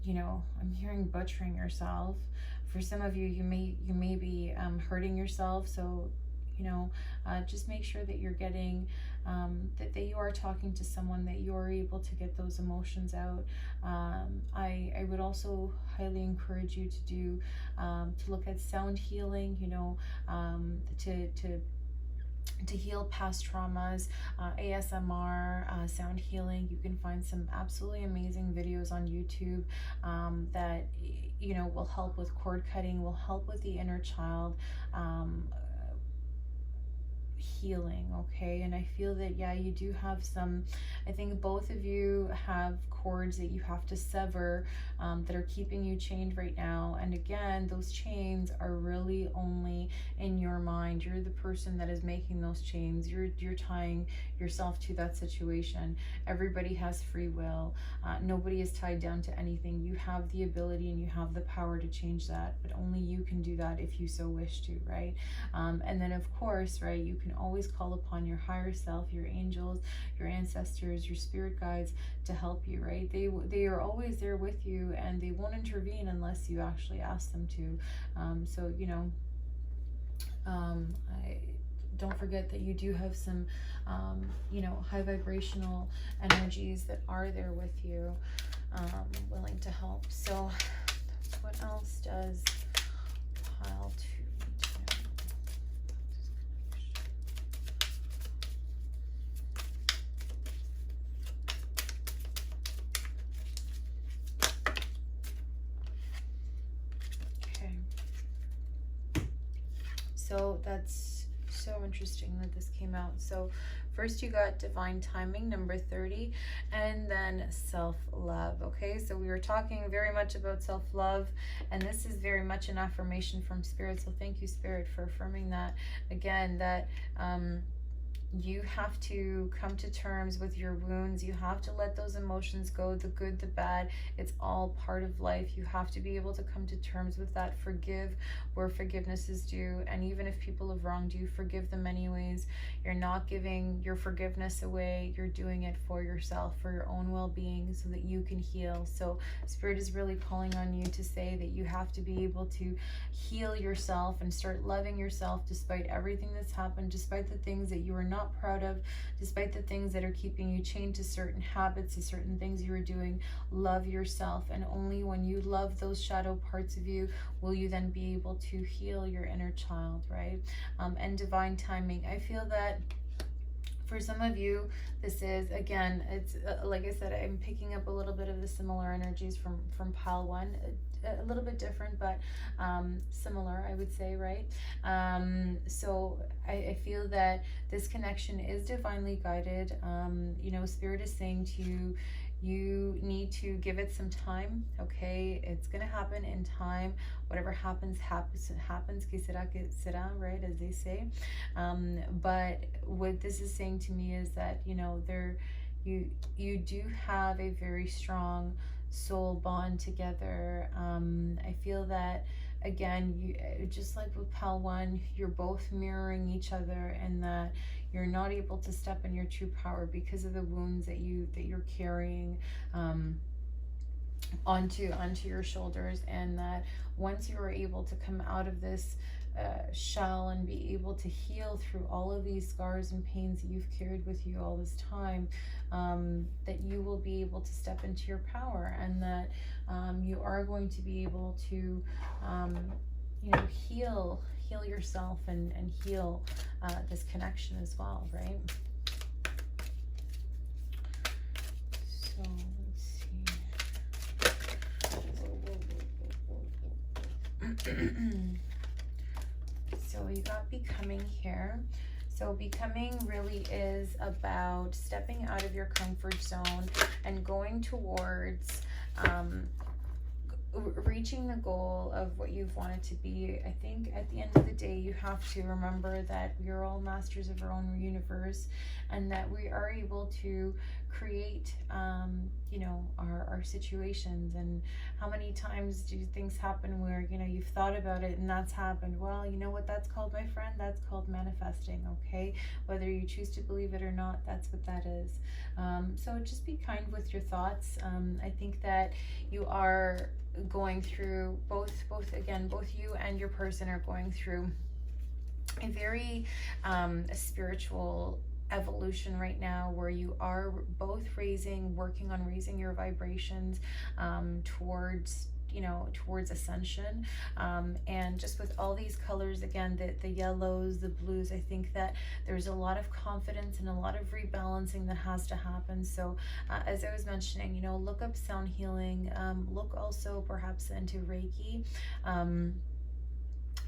you know, I'm hearing butchering yourself. For some of you, you may be hurting yourself. So, you know, just make sure that you're getting, that you are talking to someone, that you're able to get those emotions out. I would also highly encourage you to do, to look at sound healing, you know, to heal past traumas, ASMR, sound healing. You can find some absolutely amazing videos on YouTube that, you know, will help with cord cutting, will help with the inner child healing. Okay, and I feel that, yeah, you do have some, I think both of you have cords that you have to sever that are keeping you chained right now. And again, those chains are really only in your mind. You're the person that is making those chains. You're tying yourself to that situation. Everybody has free will. Nobody is tied down to anything. You have the ability and you have the power to change that, but only you can do that if you so wish to, right? And then of course, right, you can always call upon your higher self, your angels, your ancestors, your spirit guides to help you, right? They are always there with you, and they won't intervene unless you actually ask them to. So, you know, don't forget that you do have some, you know, high vibrational energies that are there with you, willing to help. So what else does pile 2 need to know? So that's so interesting that this came out. So first you got divine timing, number 30, and then self-love. Okay, so we were talking very much about self-love, and this is very much an affirmation from Spirit. So thank you, Spirit, for affirming that again, that you have to come to terms with your wounds. You have to let those emotions go, the good, the bad. It's all part of life. You have to be able to come to terms with that. Forgive where forgiveness is due. And even if people have wronged you, forgive them anyways. You're not giving your forgiveness away. You're doing it for yourself, for your own well-being, so that you can heal. So Spirit is really calling on you to say that you have to be able to heal yourself and start loving yourself despite everything that's happened, despite the things that you are not proud of, despite the things that are keeping you chained to certain habits, to certain things you are doing. Love yourself, and only when you love those shadow parts of you will you then be able to heal your inner child, right? And divine timing. I feel that for some of you, this is, again, it's like I said, I'm picking up a little bit of the similar energies from pile 1, a little bit different, but similar, I would say, right? So I feel that this connection is divinely guided. You know, Spirit is saying to you, you need to give it some time, okay? It's going to happen in time. Whatever happens, que sera, right, as they say. But what this is saying to me is that, you know, you do have a very strong soul bond together. I feel that, again, you just like with Pal 1, you're both mirroring each other, and that you're not able to step in your true power because of the wounds that you're carrying onto your shoulders, and that once you are able to come out of this shell and be able to heal through all of these scars and pains that you've carried with you all this time, that you will be able to step into your power, and that you are going to be able to you know, heal yourself and heal this connection as well, right? So let's see. So you got becoming here. So becoming really is about stepping out of your comfort zone and going towards reaching the goal of what you've wanted to be. I think at the end of the day, you have to remember that we are all masters of our own universe, and that we are able to create, you know, our situations. And how many times do things happen where, you know, you've thought about it and that's happened? Well, you know what that's called, my friend? That's called manifesting, okay? Whether you choose to believe it or not, that's what that is. So just be kind with your thoughts. I think that you are going through both you and your person are going through a very spiritual evolution right now, where you are both working on raising your vibrations towards, you know, towards ascension. And just with all these colors, again, the yellows, the blues, I think that there's a lot of confidence and a lot of rebalancing that has to happen. So as I was mentioning, you know, look up sound healing, look also perhaps into Reiki.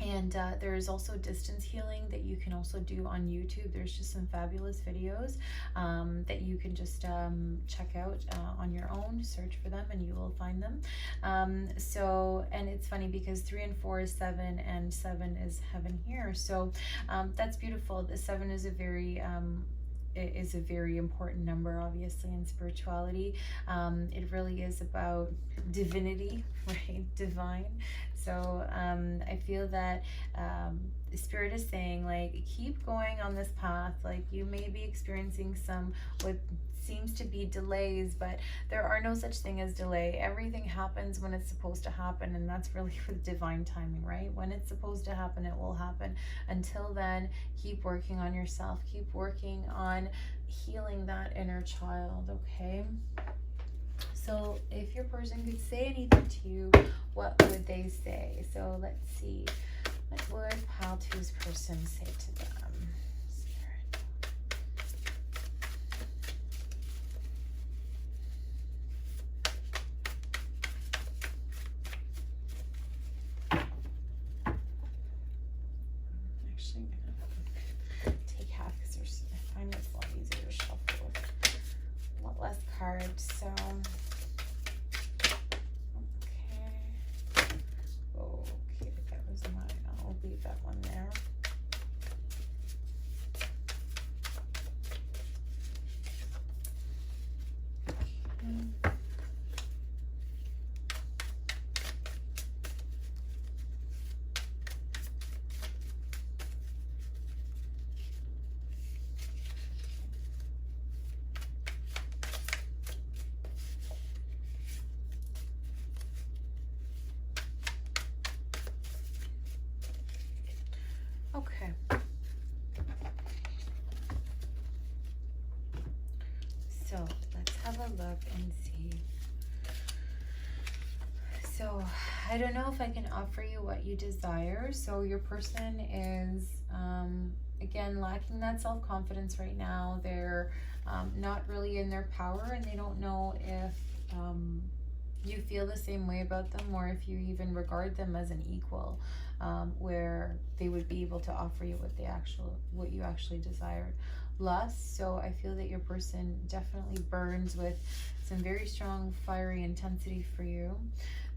And there's also distance healing that you can also do on YouTube. There's just some fabulous videos that you can just check out on your own. Search for them and you will find them. So, and it's funny because 3 and 4 is 7, and 7 is heaven here. So that's beautiful. The 7 is a very important number, obviously, in spirituality. It really is about divinity, right? Divine. So I feel that Spirit is saying, like, keep going on this path. Like, you may be experiencing some what seems to be delays, but there are no such thing as delay. Everything happens when it's supposed to happen, and that's really with divine timing, right? When it's supposed to happen, it will happen. Until then, keep working on yourself. Keep working on healing that inner child, okay? So if your person could say anything to you, what would they say? So let's see. What would Pal 2's person say to them? card. So, okay, that was mine. I'll leave that one there. Okay. So let's have a look and see. So I don't know if I can offer you what you desire. So your person is, again, lacking that self-confidence right now. They're not really in their power, and they don't know if you feel the same way about them, or if you even regard them as an equal, where they would be able to offer you what you actually desired. Lust. So I feel that your person definitely burns with some very strong fiery intensity for you.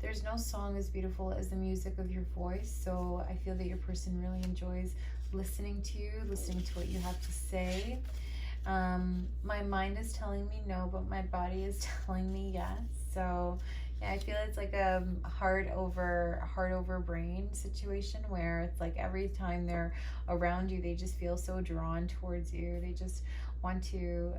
There's no song as beautiful as the music of your voice. So I feel that your person really enjoys listening to you, listening to what you have to say. My mind is telling me no, but my body is telling me yes. So yeah, I feel it's like a heart over brain situation, where it's like every time they're around you, they just feel so drawn towards you. They just want to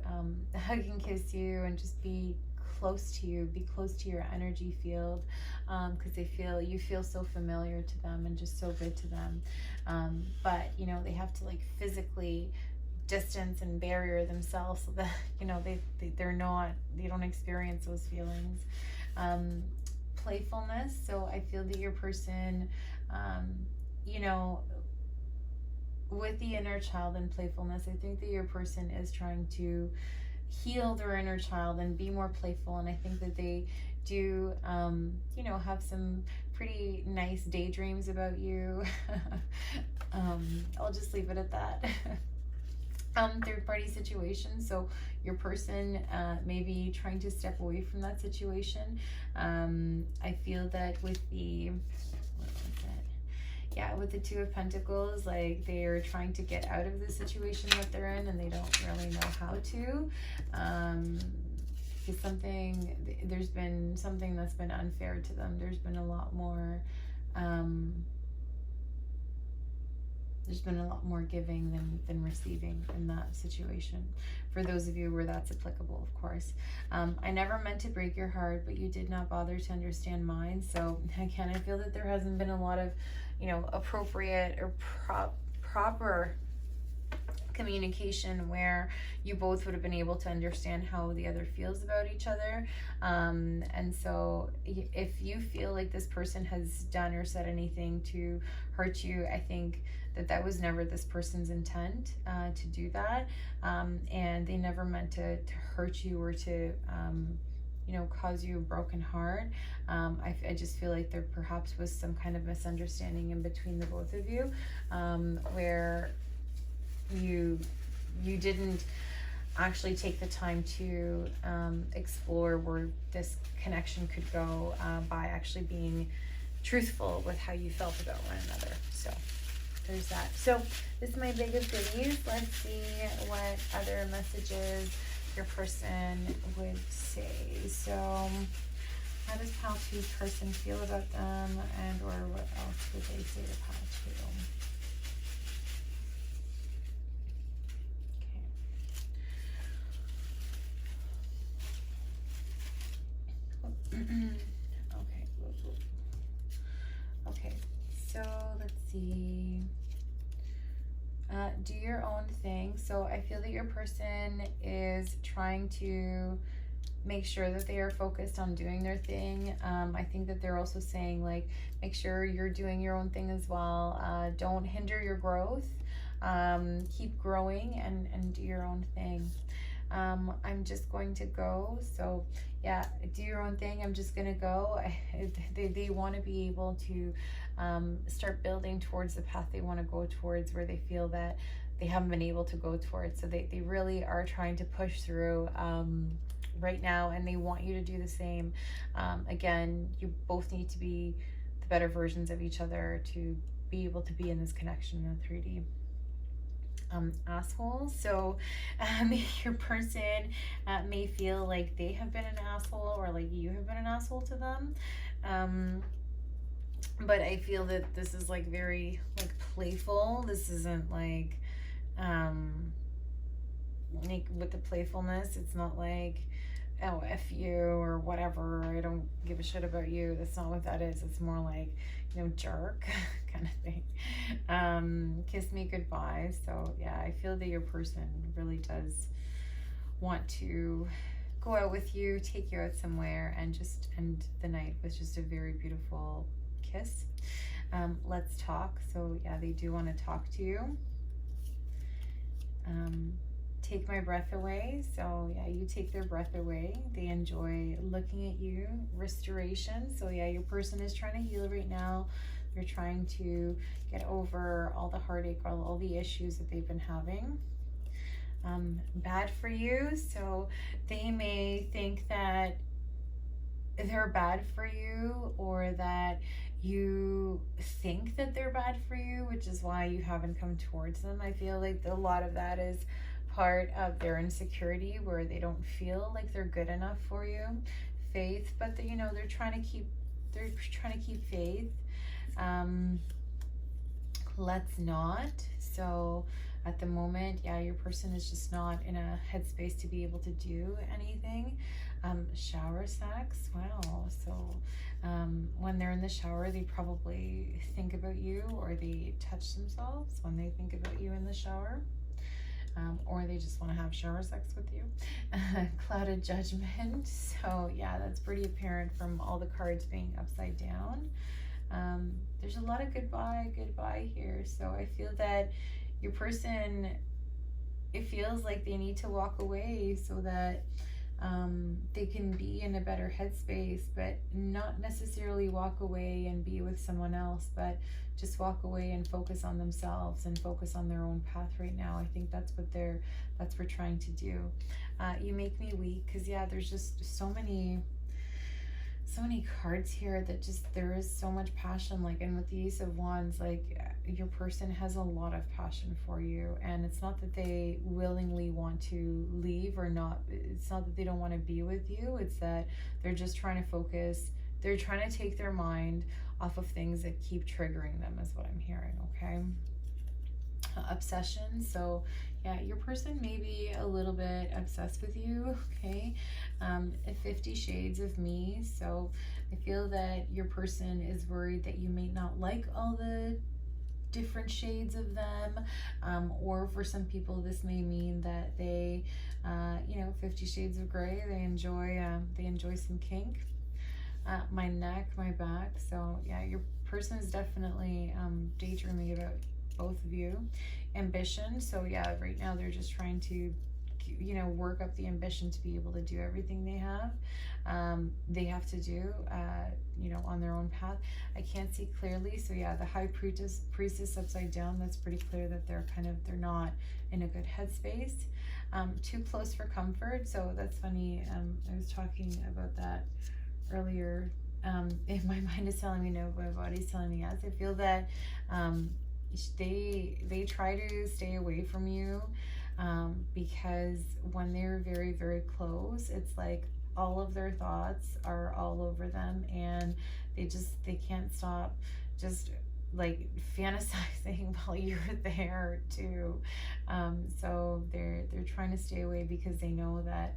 hug and kiss you and just be close to you, be close to your energy field, because you feel so familiar to them and just so good to them. But you know, they have to like physically distance and barrier themselves so that, you know, they don't experience those feelings. Playfulness. So I feel that your person, you know, with the inner child and playfulness, I think that your person is trying to heal their inner child and be more playful. And I think that they do, you know, have some pretty nice daydreams about you. I'll just leave it at that. Third-party situation. So your person may be trying to step away from that situation. I feel that with the, with the Two of Pentacles, like they're trying to get out of the situation that they're in, and they don't really know how to. There's been something that's been unfair to them. There's been a lot more giving than receiving in that situation. For those of you where that's applicable, of course. I never meant to break your heart, but you did not bother to understand mine. So again, I feel that there hasn't been a lot of, you know, appropriate or proper communication where you both would have been able to understand how the other feels about each other. And so if you feel like this person has done or said anything to hurt you, I think that was never this person's intent to do that. And they never meant to hurt you or to you know, cause you a broken heart. I just feel like there perhaps was some kind of misunderstanding in between the both of you, where you didn't actually take the time to explore where this connection could go by actually being truthful with how you felt about one another. So there's that. So this is my biggest goodies. Let's see what other messages your person would say. So how does Pile 2's person feel about them, and or what else would they say to Pile 2? Okay. Okay, so let's see. Do your own thing. So I feel that your person is trying to make sure that they are focused on doing their thing. I think that they're also saying, like, make sure you're doing your own thing as well. Don't hinder your growth. Keep growing and do your own thing. I'm just going to go. So yeah, do your own thing. I'm just gonna go. They want to be able to start building towards the path they want to go towards, where they feel that they haven't been able to go towards. So they really are trying to push through right now, and they want you to do the same. Again, you both need to be the better versions of each other to be able to be in this connection in 3D. Asshole. So your person may feel like they have been an asshole, or like you have been an asshole to them. But I feel that this is like very like playful. This isn't like with the playfulness, it's not like, oh, F you or whatever, I don't give a shit about you. That's not what that is. It's more like, you know, jerk kind of thing. Kiss me goodbye. So yeah, I feel that your person really does want to go out with you, take you out somewhere, and just end the night with just a very beautiful kiss. Let's talk. So yeah, they do want to talk to you. Take my breath away. So yeah, you take their breath away. They enjoy looking at you. Restoration. So yeah, your person is trying to heal right now. They're trying to get over all the heartache, all the issues that they've been having. Bad for you. So they may think that they're bad for you, or that you think that they're bad for you, which is why you haven't come towards them. I feel like a lot of that is part of their insecurity, where they don't feel like they're good enough for you. Faith, but you know, they're trying to keep faith. Let's not. So at the moment, yeah, your person is just not in a headspace to be able to do anything. Shower sex. Wow. So when they're in the shower, they probably think about you, or they touch themselves when they think about you in the shower. Or they just want to have shower sex with you. Clouded judgment. So yeah, that's pretty apparent from all the cards being upside down. There's a lot of goodbye here. So I feel that your person, it feels like they need to walk away so that they can be in a better headspace, but not necessarily walk away and be with someone else, but just walk away and focus on themselves and focus on their own path right now. I think that's what we're trying to do. You make me weak, because yeah, there's just so many cards here that just, there is so much passion. Like, and with the Ace of Wands, like, your person has a lot of passion for you, and it's not that they willingly want to leave, or not, it's not that they don't want to be with you, it's that they're just trying to focus, they're trying to take their mind off of things that keep triggering them, is what I'm hearing. Okay. Obsession. So yeah, your person may be a little bit obsessed with you. Okay. 50 Shades of Me. So I feel that your person is worried that you may not like all the different shades of them, or for some people this may mean that they 50 Shades of Gray, they enjoy some kink. My neck, my back. So yeah, your person is definitely daydreaming about both of you. Ambition. So yeah, right now they're just trying to work up the ambition to be able to do everything they have to do on their own path. I can't see clearly, so yeah, the High Priestess upside down, that's pretty clear that they're not in a good headspace. Too close for comfort. So that's funny. I was talking about that earlier. If my mind is telling me no, my body's telling me yes. I feel that they try to stay away from you, because when they're very, very close, it's like all of their thoughts are all over them, and they can't stop just like fantasizing while you're there too. So they're trying to stay away, because they know that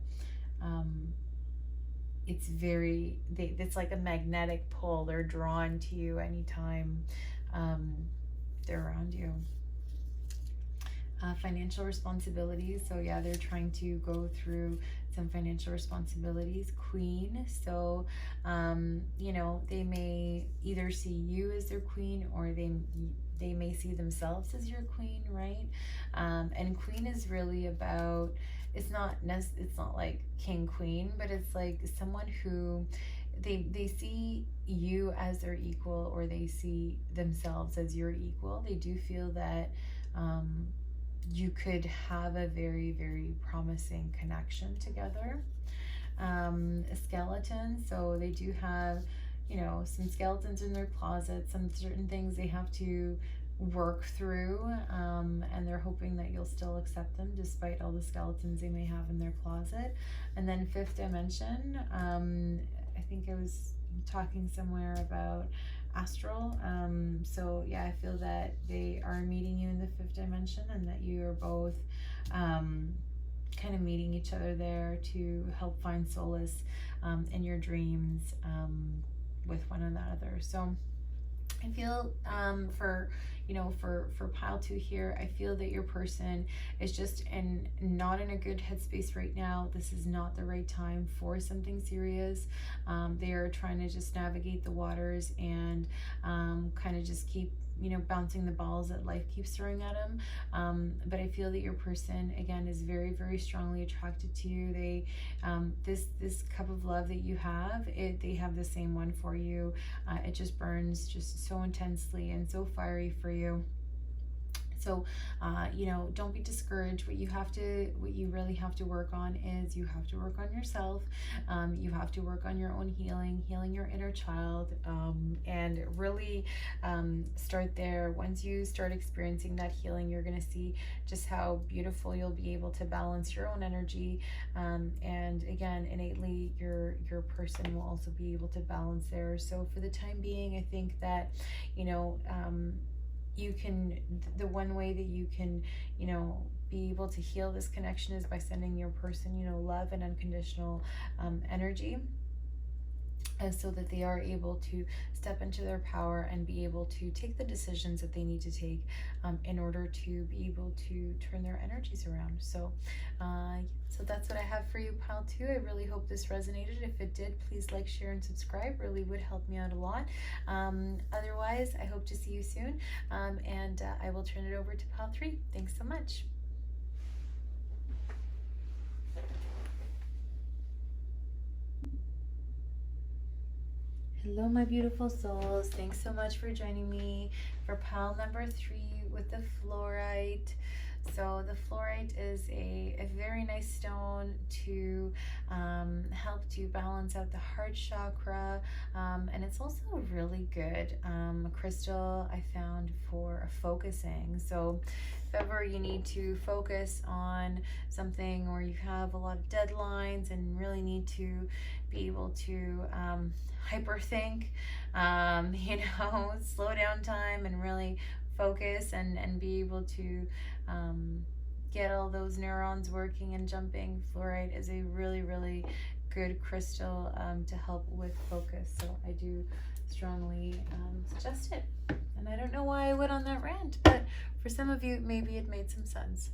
it's like a magnetic pull. They're drawn to you anytime they're around you. Financial responsibilities. So yeah, they're trying to go through some financial responsibilities. Queen. So they may either see you as their queen, or they may see themselves as your queen, right? And queen is really about, it's not like king, queen, but it's like someone who they see you as their equal, or they see themselves as your equal. They do feel that you could have a very, very promising connection together. skeletons. So they do have, you know, some skeletons in their closet, some certain things they have to work through, and they're hoping that you'll still accept them despite all the skeletons they may have in their closet. And then fifth dimension, I think I was talking somewhere about astral. So yeah, I feel that they are meeting you in the fifth dimension, and that you are both kind of meeting each other there to help find solace in your dreams with one another. So I feel for pile 2 here, I feel that your person is just not in a good headspace right now. This is not the right time for something serious. They are trying to just navigate the waters and kind of just keep bouncing the balls that life keeps throwing at them. But I feel that your person, again, is very, very strongly attracted to you. They, this cup of love that you have, they have the same one for you. It just burns just so intensely and so fiery for you. So, don't be discouraged. What you really have to work on is you have to work on yourself. You have to work on your own healing your inner child, and really start there. Once you start experiencing that healing, you're going to see just how beautiful you'll be able to balance your own energy. And again, innately, your person will also be able to balance theirs. So for the time being, I think that, the one way that you can, be able to heal this connection is by sending your person, love and unconditional energy, so that they are able to step into their power and be able to take the decisions that they need to take in order to be able to turn their energies around. So so that's what I have for you, pile 2. I really hope this resonated. If it did, please like, share, and subscribe. Really would help me out a lot. Otherwise, I hope to see you soon, and I will turn it over to pile 3. Thanks so much. Hello, my beautiful souls. Thanks so much for joining me for pile number 3 with the fluorite. So the fluorite is a very nice stone to help to balance out the heart chakra, and it's also a really good crystal I found for focusing. So if ever you need to focus on something, or you have a lot of deadlines and really need to be able to hyperthink, slow down time and really focus and be able to get all those neurons working and jumping, fluorite is a really, really good crystal to help with focus. So I do strongly suggest it. And I don't know why I went on that rant, but for some of you, maybe it made some sense.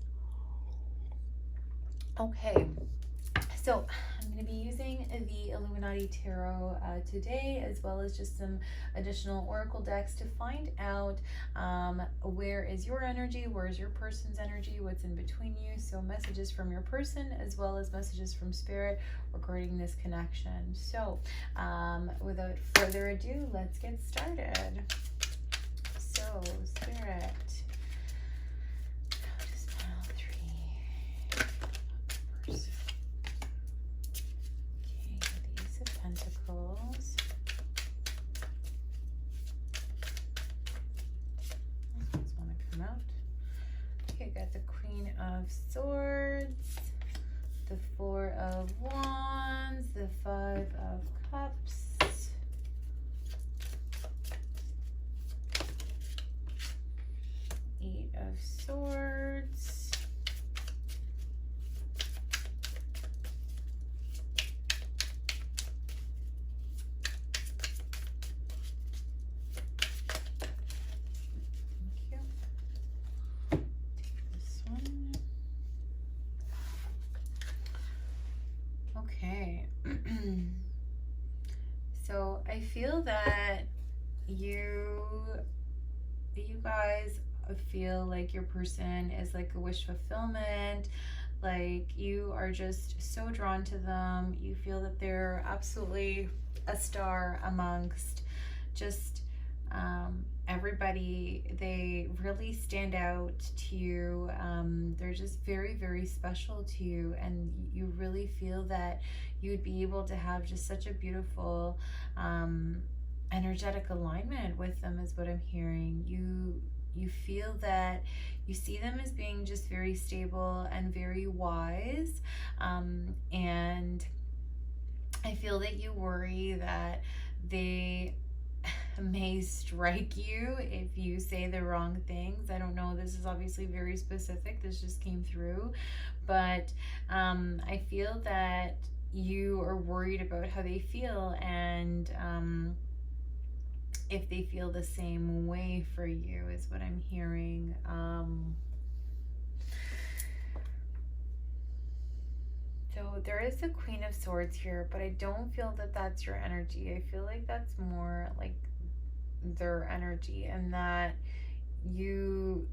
Okay. So I'm going to be using the Illuminati Tarot today, as well as just some additional oracle decks to find out where is your energy, where is your person's energy, what's in between you. So messages from your person as well as messages from spirit regarding this connection. So without further ado, let's get started. So spirit. Pentacles. This one to come out. Okay, got the Queen of Swords, the 4 of Wands, the 5 of Cups, Eight of Swords, so I feel that you guys feel like your person is like a wish fulfillment, like you are just so drawn to them. You feel that they're absolutely a star amongst just Everybody, they really stand out to you. They're just very, very special to you, and you really feel that you would be able to have just such a beautiful energetic alignment with them, is what I'm hearing. You feel that you see them as being just very stable and very wise, and I feel that you worry that they may strike you if you say the wrong things. I don't know, this is obviously very specific, this just came through, but I feel that you are worried about how they feel, and if they feel the same way for you, is what I'm hearing. So there is the Queen of Swords here, but I don't feel that that's your energy. I feel like that's more like their energy, and that you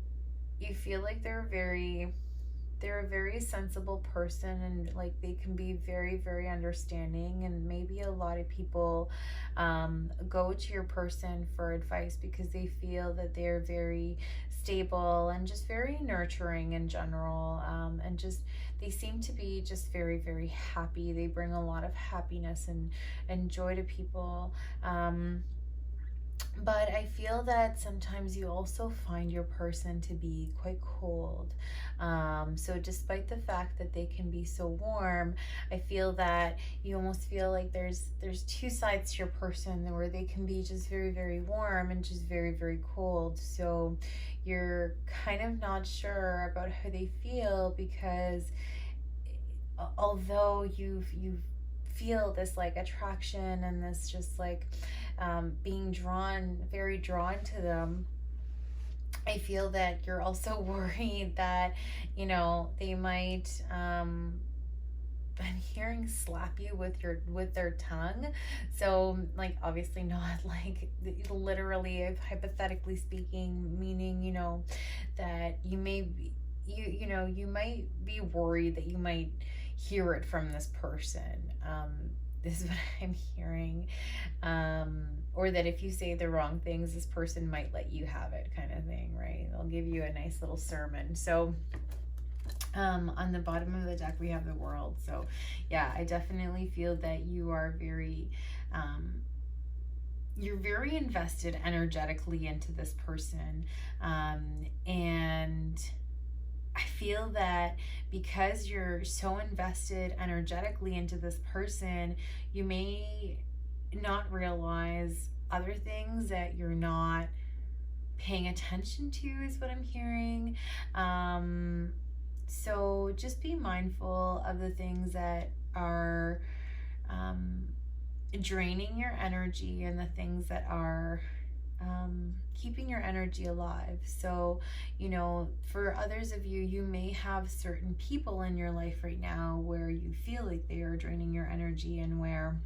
feel like they're a very sensible person, and like they can be very, very understanding, and maybe a lot of people go to your person for advice because they feel that they're very stable and just very nurturing in general, and just they seem to be just very, very happy. They bring a lot of happiness and joy to people. But I feel that sometimes you also find your person to be quite cold. So despite the fact that they can be so warm, I feel that you almost feel like there's two sides to your person, where they can be just very, very warm and just very, very cold. So you're kind of not sure about how they feel, because although you feel this like attraction and this just like being very drawn to them, I feel that you're also worried that, you know, they might, I'm hearing slap you with their tongue. So like obviously not like literally, hypothetically speaking, meaning, you know, that you may be, you know, you might be worried that you might hear it from this person. This is what I'm hearing. Or that if you say the wrong things, this person might let you have it, kind of thing, right? They'll give you a nice little sermon. So on the bottom of the deck, we have the World. So yeah, I definitely feel that you are you're very invested energetically into this person. And I feel that because you're so invested energetically into this person, you may not realize other things that you're not paying attention to, is what I'm hearing. So just be mindful of the things that are draining your energy, and the things that are keeping your energy alive. So, you know, for others of you, you may have certain people in your life right now where you feel like they are draining your energy, and where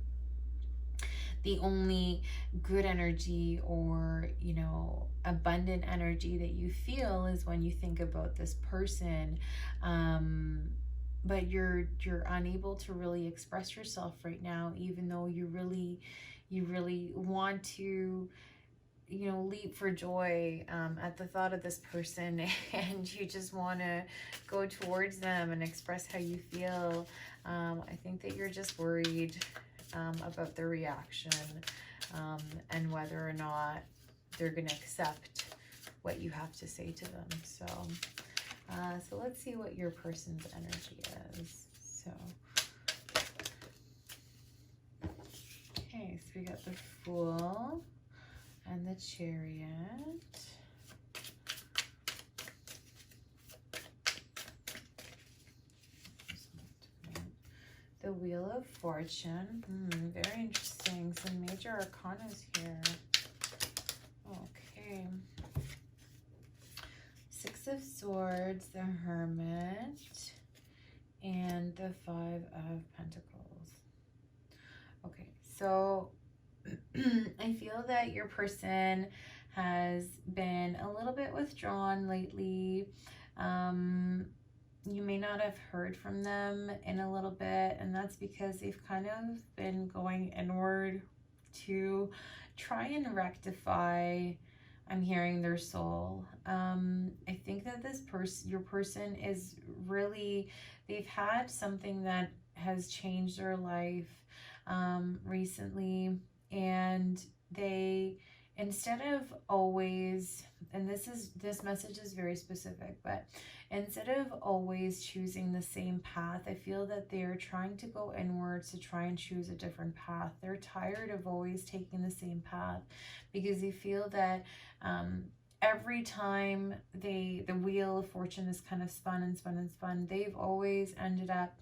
the only good energy, or, you know, abundant energy that you feel is when you think about this person. But you're unable to really express yourself right now, even though you really want to, you know, leap for joy at the thought of this person, and you just want to go towards them and express how you feel. I think that you're just worried about their reaction, and whether or not they're going to accept what you have to say to them. So so let's see what your person's energy is. So okay, so we got the Fool and the Chariot. The Wheel of Fortune. Very interesting. Some major arcanas here. Okay. Six of Swords, the Hermit, and the Five of Pentacles. Okay, so I feel that your person has been a little bit withdrawn lately. You may not have heard from them in a little bit, and that's because they've kind of been going inward to try and rectify, I'm hearing, their soul. I think that your person is really, they've had something that has changed their life recently, and they, instead of always, and this message is very specific, but instead of always choosing the same path, I feel that they're trying to go inwards to try and choose a different path. They're tired of always taking the same path, because they feel that every time the wheel of fortune is kind of spun and spun and spun, they've always ended up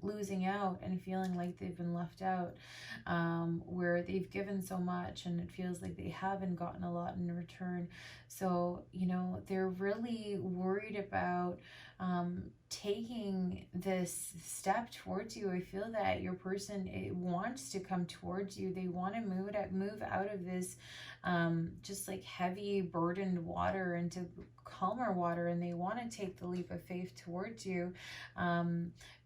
losing out and feeling like they've been left out, where they've given so much and it feels like they haven't gotten a lot in return. So, you know, they're really worried about taking this step towards you. I feel that your person, it wants to come towards you. They want to move out of this just like heavy burdened water into calmer water, and they want to take the leap of faith towards you.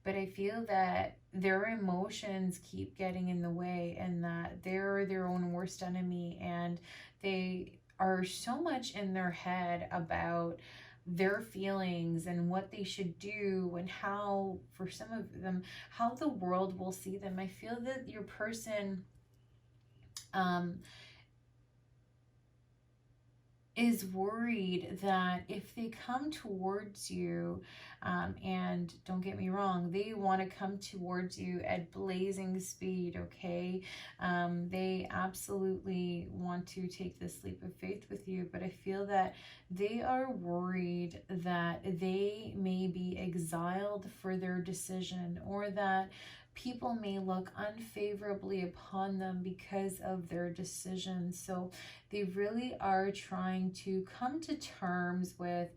But I feel that their emotions keep getting in the way, and that they're their own worst enemy, and they are so much in their head about their feelings and what they should do, and how, for some of them, how the world will see them. I feel that your person is worried that if they come towards you, and don't get me wrong, they want to come towards you at blazing speed, okay? They absolutely want to take this leap of faith with you, but I feel that they are worried that they may be exiled for their decision, or that people may look unfavorably upon them because of their decisions. So they really are trying to come to terms with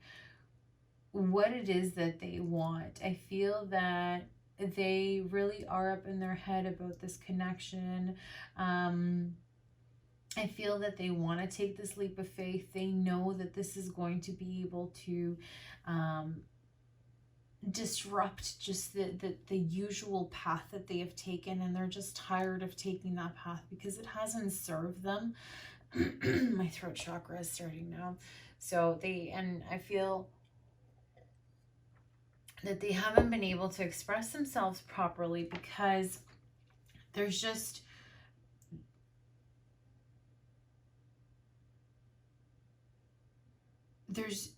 what it is that they want. I feel that they really are up in their head about this connection. I feel that they want to take this leap of faith. They know that this is going to be able to disrupt just the usual path that they have taken, and they're just tired of taking that path because it hasn't served them. My throat chakra is starting now. So I feel that they haven't been able to express themselves properly because there's just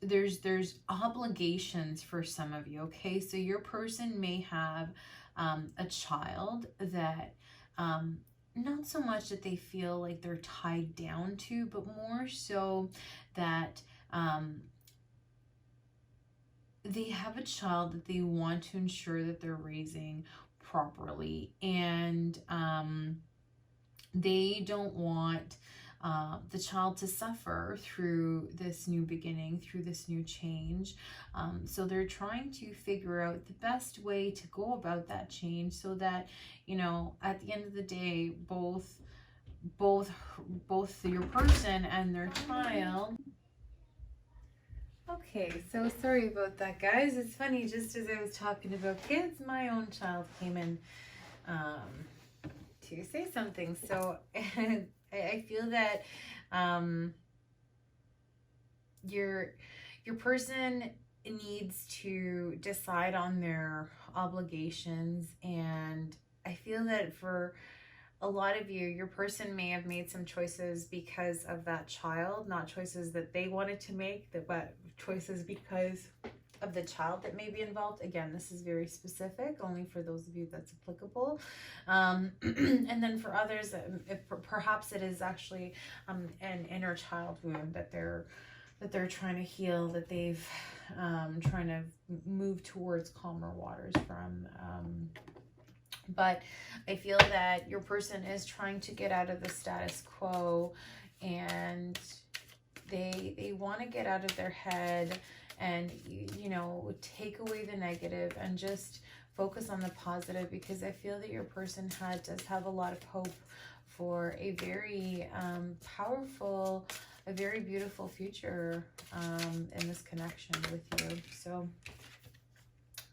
there's obligations for some of you, okay? So your person may have a child that not so much that they feel like they're tied down to, but more so that they have a child that they want to ensure that they're raising properly, and they don't want the child to suffer through this new beginning, through this new change. So they're trying to figure out the best way to go about that change, so that, you know, at the end of the day, both your person and their child. Okay, so sorry about that, guys. It's funny, just as I was talking about kids, my own child came in to say something. So I feel that your person needs to decide on their obligations, and I feel that for a lot of you, your person may have made some choices because of that child, not choices that they wanted to make, but choices because of the child that may be involved. Again, this is very specific, only for those of you that's applicable. And then for others, perhaps it is actually an inner child wound that they're trying to heal, that they've trying to move towards calmer waters from. But I feel that your person is trying to get out of the status quo, and they want to get out of their head and, you know, take away the negative and just focus on the positive, because I feel that your person does have a lot of hope for a very powerful, a very beautiful future in this connection with you. So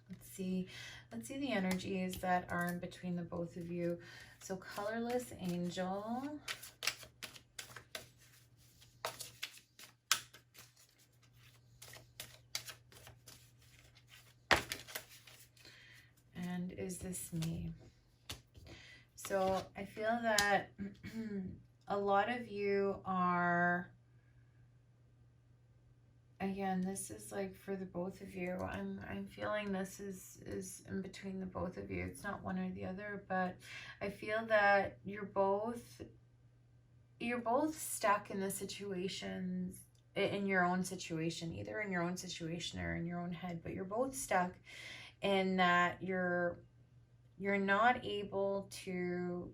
let's see. Let's see the energies that are in between the both of you. So colorless angel. And is this me? So I feel that a lot of you are, again, this is like for the both of you. I'm feeling this is in between the both of you. It's not one or the other, but I feel that you're both stuck in the situations, in your own situation, either in your own situation or in your own head, but you're both stuck in that you're not able to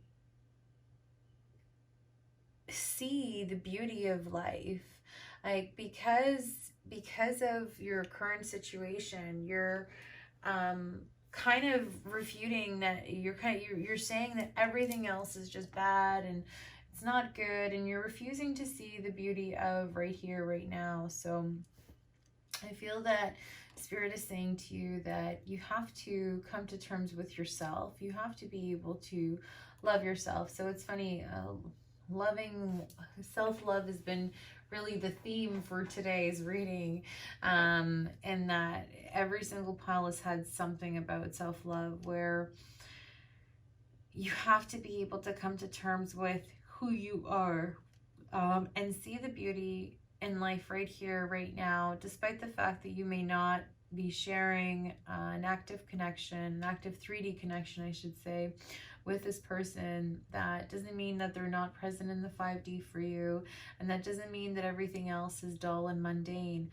see the beauty of life, like because of your current situation. You're kind of refuting that. You're saying that everything else is just bad and it's not good, and you're refusing to see the beauty of right here, right now. So I feel that Spirit is saying to you that you have to come to terms with yourself. You have to be able to love yourself. So it's funny, loving, self-love has been really the theme for today's reading, and that every single pile has had something about self-love, where you have to be able to come to terms with who you are, and see the beauty in life right here, right now, despite the fact that you may not be sharing an active connection, an active 3D connection, I should say, with this person. That doesn't mean that they're not present in the 5D for you, and that doesn't mean that everything else is dull and mundane.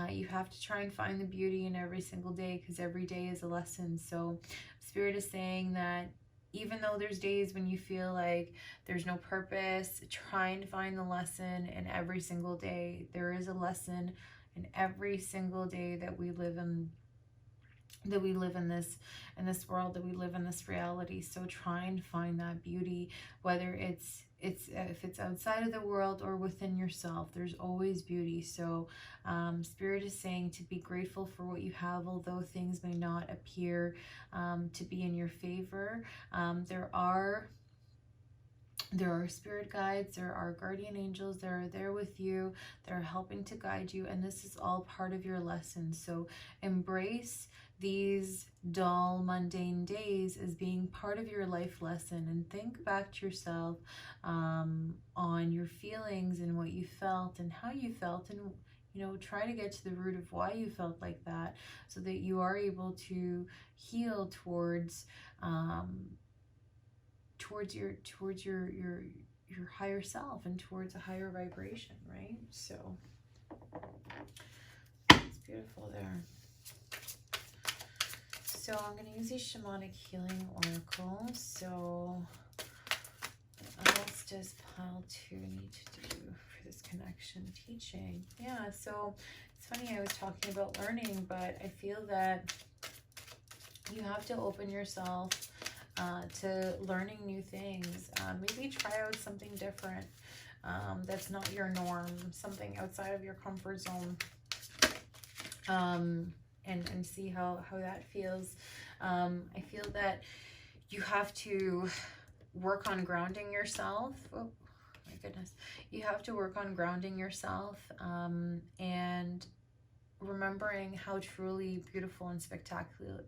You have to try and find the beauty in every single day, because every day is a lesson. So Spirit is saying that even though there's days when you feel like there's no purpose, try and find the lesson in every single day. There is a lesson in every single day that we live in, that we live in this world, that we live in this reality. So try and find that beauty, whether if it's outside of the world or within yourself. There's always beauty. So Spirit is saying to be grateful for what you have, although things may not appear to be in your favor. There are spirit guides, there are guardian angels that are there with you, that are helping to guide you, and this is all part of your lesson. So embrace these dull, mundane days as being part of your life lesson, and think back to yourself on your feelings and what you felt and how you felt, and try to get to the root of why you felt like that, so that you are able to heal towards your higher self and towards a higher vibration, right? So it's beautiful there. So I'm going to use the Shamanic Healing Oracle. So what else does pile 2 need to do for this connection teaching? Yeah, so it's funny, I was talking about learning, but I feel that you have to open yourself to learning new things. Maybe try out something different that's not your norm, something outside of your comfort zone, and see how that feels. I feel that you have to work on grounding yourself. Oh my goodness. You have to work on grounding yourself, and remembering how truly beautiful and spectacular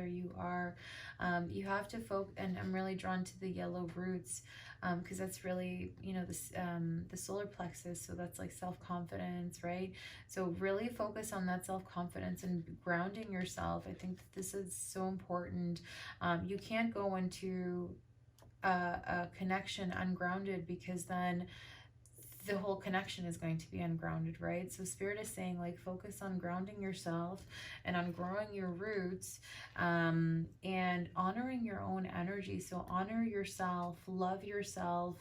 you are. You have to focus, and I'm really drawn to the yellow roots, because that's really, this the solar plexus, so that's like self-confidence, right? So really focus on that self-confidence and grounding yourself. I think that this is so important. You can't go into a connection ungrounded, because then the whole connection is going to be ungrounded, right? So Spirit is saying, like, focus on grounding yourself and on growing your roots, and honoring your own energy. So honor yourself, love yourself,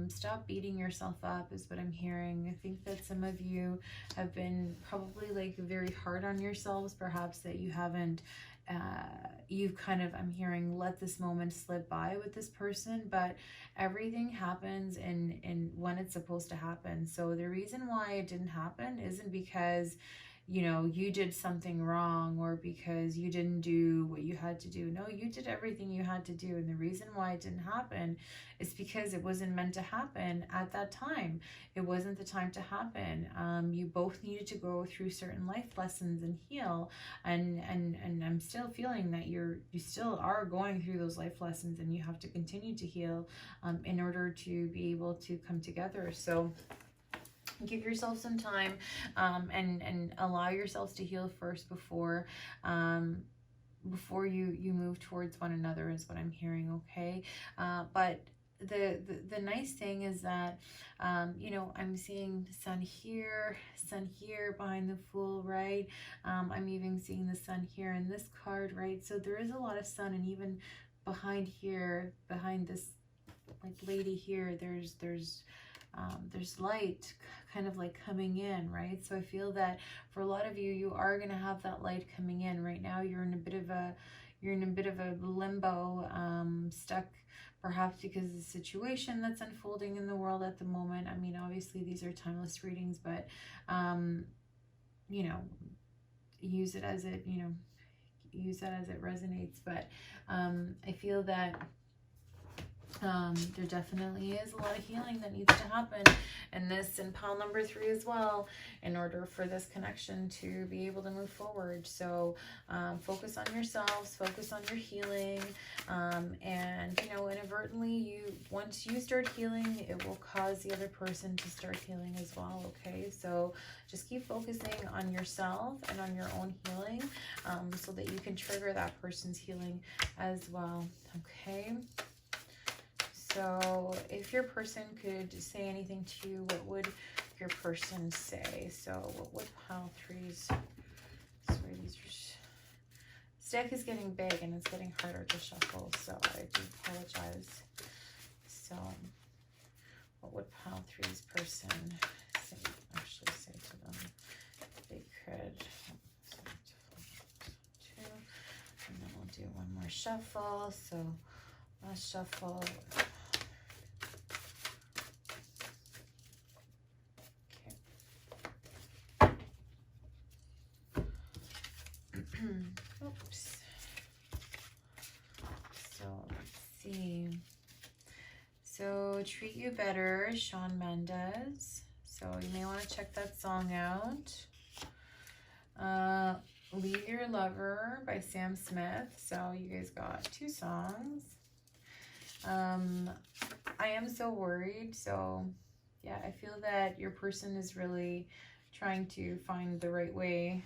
stop beating yourself up is what I'm hearing. I think that some of you have been probably like very hard on yourselves, perhaps that you haven't you've kind of, I'm hearing, let this moment slip by with this person, but everything happens in when it's supposed to happen. So the reason why it didn't happen isn't because you know, you did something wrong, or because you didn't do what you had to do. No, you did everything you had to do. And the reason why it didn't happen is because it wasn't meant to happen at that time. It wasn't the time to happen. You both needed to go through certain life lessons and heal. And I'm still feeling that you still are going through those life lessons, and you have to continue to heal in order to be able to come together. So give yourself some time, and allow yourselves to heal first before you move towards one another, is what I'm hearing. Okay. But the nice thing is that you know, I'm seeing sun here behind the Fool, right? I'm even seeing the sun here in this card, right? So there is a lot of sun, and even behind here, behind this like lady here, there's light kind of like coming in, right? So I feel that for a lot of you, you are going to have that light coming in. Right now you're in a bit of a limbo, stuck perhaps because of the situation that's unfolding in the world at the moment. I mean, obviously these are timeless readings, but you know, use that as it resonates. But I feel that there definitely is a lot of healing that needs to happen in this, and pile number 3 as well, in order for this connection to be able to move forward. So focus on yourselves, focus on your healing, and you know, inadvertently, once you start healing, it will cause the other person to start healing as well. Okay, so just keep focusing on yourself and on your own healing, so that you can trigger that person's healing as well. Okay. So if your person could say anything to you, what would your person say? So what would pile 3's? Sorry, this deck is getting big and it's getting harder to shuffle, so I do apologize. So what would pile 3's person say to them? They could. And then we'll do one more shuffle. So last shuffle. Oops. So let's see. So Treat You Better, Shawn Mendes. So you may want to check that song out. Leave Your Lover by Sam Smith. So you guys got 2 songs. I Am So Worried. So yeah, I feel that your person is really trying to find the right way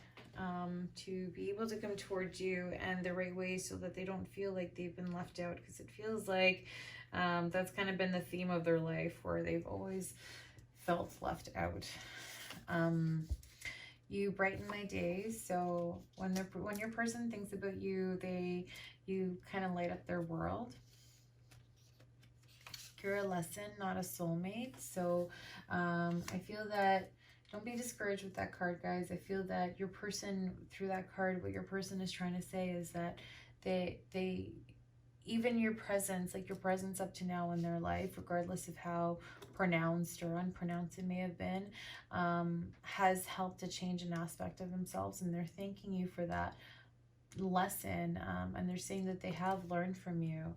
to be able to come towards you, and the right way so that they don't feel like they've been left out, because it feels like that's kind of been the theme of their life, where they've always felt left out. You brighten my days. So when your person thinks about you, you kind of light up their world. You're a lesson, not a soulmate. So I feel that don't be discouraged with that card, guys. I feel that your person, through that card, what your person is trying to say is that they even your presence, like your presence up to now in their life, regardless of how pronounced or unpronounced it may have been, has helped to change an aspect of themselves, and they're thanking you for that lesson, and they're saying that they have learned from you.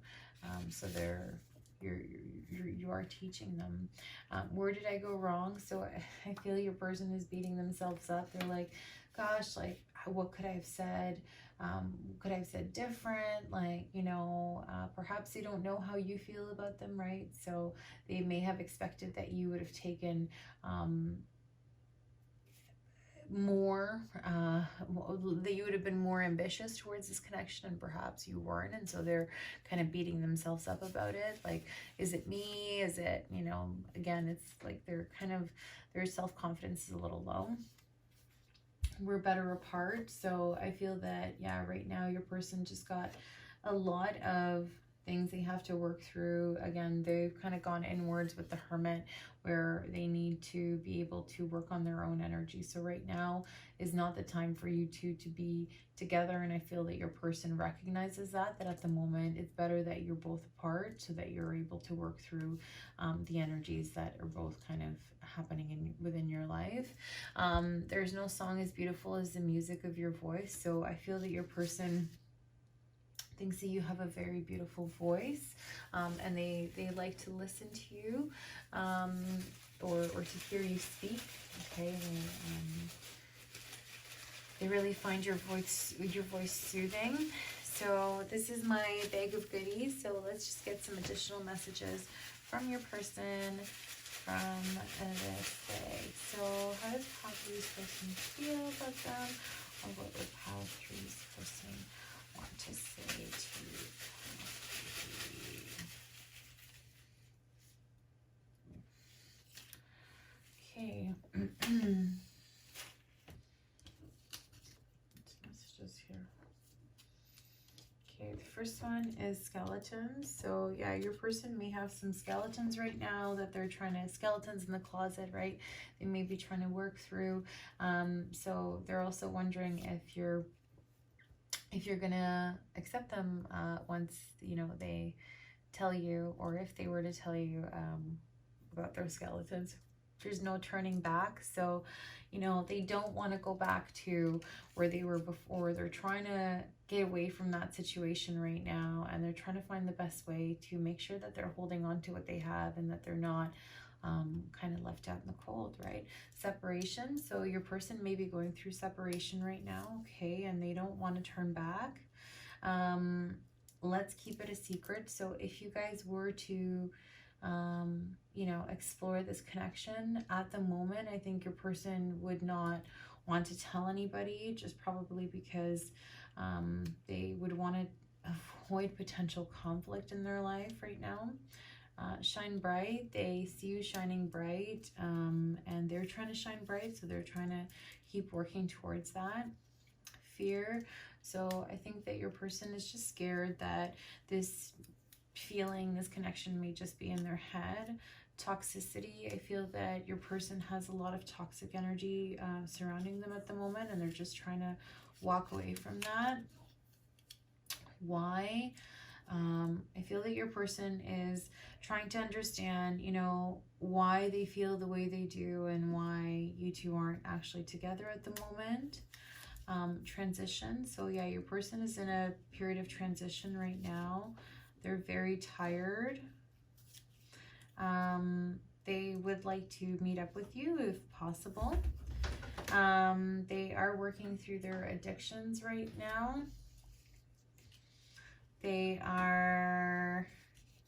So you are teaching them. Where did I go wrong? So I feel your person is beating themselves up. They're like, gosh, like, what could I have said? Could I have said different? Like, you know, perhaps they don't know how you feel about them, right? So they may have expected that you would have taken more, that you would have been more ambitious towards this connection, and perhaps you weren't, and so they're kind of beating themselves up about it. Like, is it me? Is it, you know, again, it's like their self-confidence is a little low. We're better apart. So I feel that, yeah, right now your person just got a lot of things they have to work through. Again, they've kind of gone inwards with the Hermit, where they need to be able to work on their own energy. So right now is not the time for you two to be together, and I feel that your person recognizes that at the moment it's better that you're both apart, so that you're able to work through the energies that are both kind of happening within your life. There's no song as beautiful as the music of your voice, so I feel that your person thinks that you have a very beautiful voice, and they like to listen to you, or to hear you speak. Okay, they really find your voice soothing. So this is my bag of goodies. So let's just get some additional messages from your person from this bag. So how does Pile 3's person feel about them? Or what would Pile 3's person want to say to Pile 3? Okay. Messages here. Okay, the first one is skeletons. So yeah, your person may have some skeletons right now that they're trying to, skeletons in the closet, right? They may be trying to work through. So they're also wondering if you're gonna accept them once, you know, they tell you, or if they were to tell you about their skeletons. There's no turning back. So, you know, they don't want to go back to where they were before. They're trying to get away from that situation right now, and they're trying to find the best way to make sure that they're holding on to what they have, and that they're not kind of left out in the cold, right? Separation. So your person may be going through separation right now, okay, and they don't want to turn back. Let's keep it a secret. So if you guys were to you know, explore this connection at the moment, I think your person would not want to tell anybody, just probably because they would want to avoid potential conflict in their life right now. Shine bright. They see you shining bright, and they're trying to shine bright, so they're trying to keep working towards that. Fear. So I think that your person is just scared that this feeling, this connection may just be in their head. Toxicity. I feel that your person has a lot of toxic energy surrounding them at the moment, and they're just trying to walk away from that. Why? I feel that your person is trying to understand, you know, why they feel the way they do, and why you two aren't actually together at the moment. Transition. So yeah, your person is in a period of transition right now. They're very tired. They would like to meet up with you if possible. They are working through their addictions right now. They are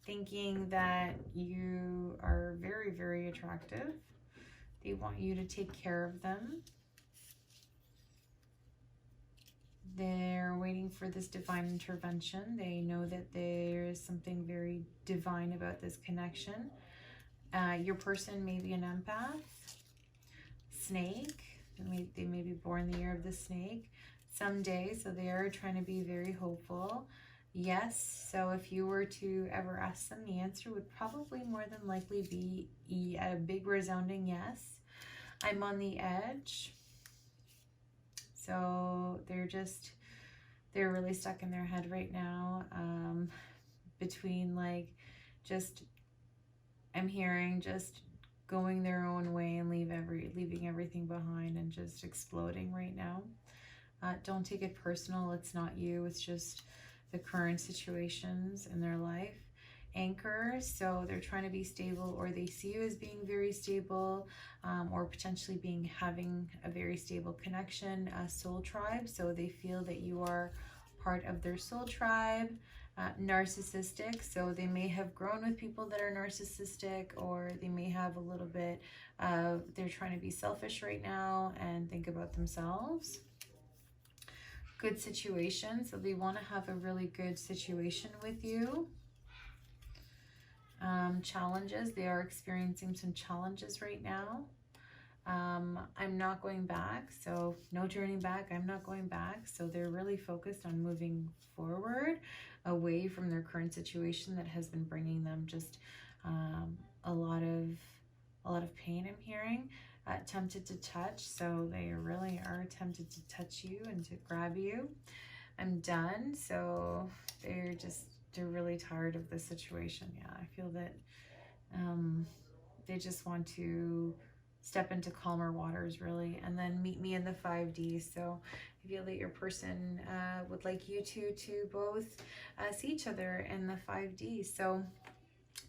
thinking that you are very, very attractive. They want you to take care of them. They're waiting for this divine intervention. They know that there is something very divine about this connection. Your person may be an empath. Snake. They may be born the year of the snake someday, so they are trying to be very hopeful. Yes, so if you were to ever ask them, the answer would probably more than likely be a big resounding yes. I'm on the edge. So they're really stuck in their head right now, between like I'm hearing just going their own way and leaving everything behind, and just exploding right now. Don't take it personal. It's not you. It's just the current situations in their life. Anchor. So they're trying to be stable, or they see you as being very stable, or potentially having a very stable connection. Soul tribe. So they feel that you are part of their soul tribe. Narcissistic. So they may have grown with people that are narcissistic, or they may have a little bit of, they're trying to be selfish right now and think about themselves. Good situation. So they want to have a really good situation with you. Challenges. They are experiencing some challenges right now. I'm not going back. So no turning back. I'm not going back. So they're really focused on moving forward. away from their current situation that has been bringing them just a lot of pain. I'm hearing tempted to touch, so they really are tempted to touch you and to grab you. I'm done. So they're really tired of this situation. Yeah, I feel that they just want to step into calmer waters, really, and then meet me in the 5D. So I feel that your person would like you to both see each other in the 5D. So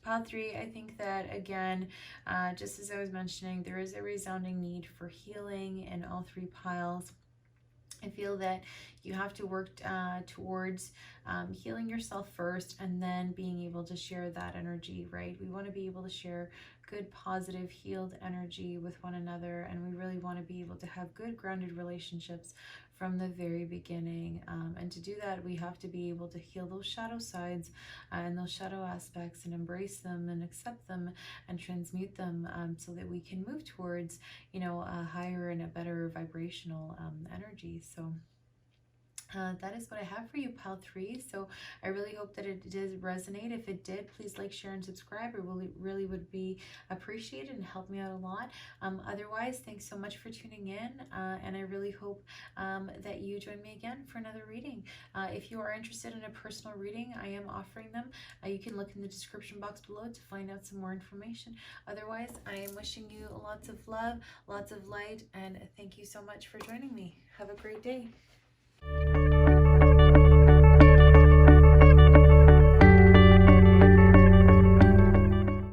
pile 3, I think that, again, just as I was mentioning, there is a resounding need for healing in all 3 piles. I feel that you have to work towards healing yourself first, and then being able to share that energy, right? We want to be able to share good, positive, healed energy with one another, and we really want to be able to have good, grounded relationships from the very beginning. And to do that, we have to be able to heal those shadow sides and those shadow aspects, and embrace them and accept them and transmute them, so that we can move towards, you know, a higher and a better vibrational energy. So that is what I have for you, pile 3. So I really hope that it did resonate. If it did, please like, share, and subscribe. It really would be appreciated and help me out a lot. Otherwise, thanks so much for tuning in, and I really hope that you join me again for another reading. If you are interested in a personal reading, I am offering them. You can look in the description box below to find out some more information. Otherwise, I am wishing you lots of love, lots of light, and thank you so much for joining me. Have a great day.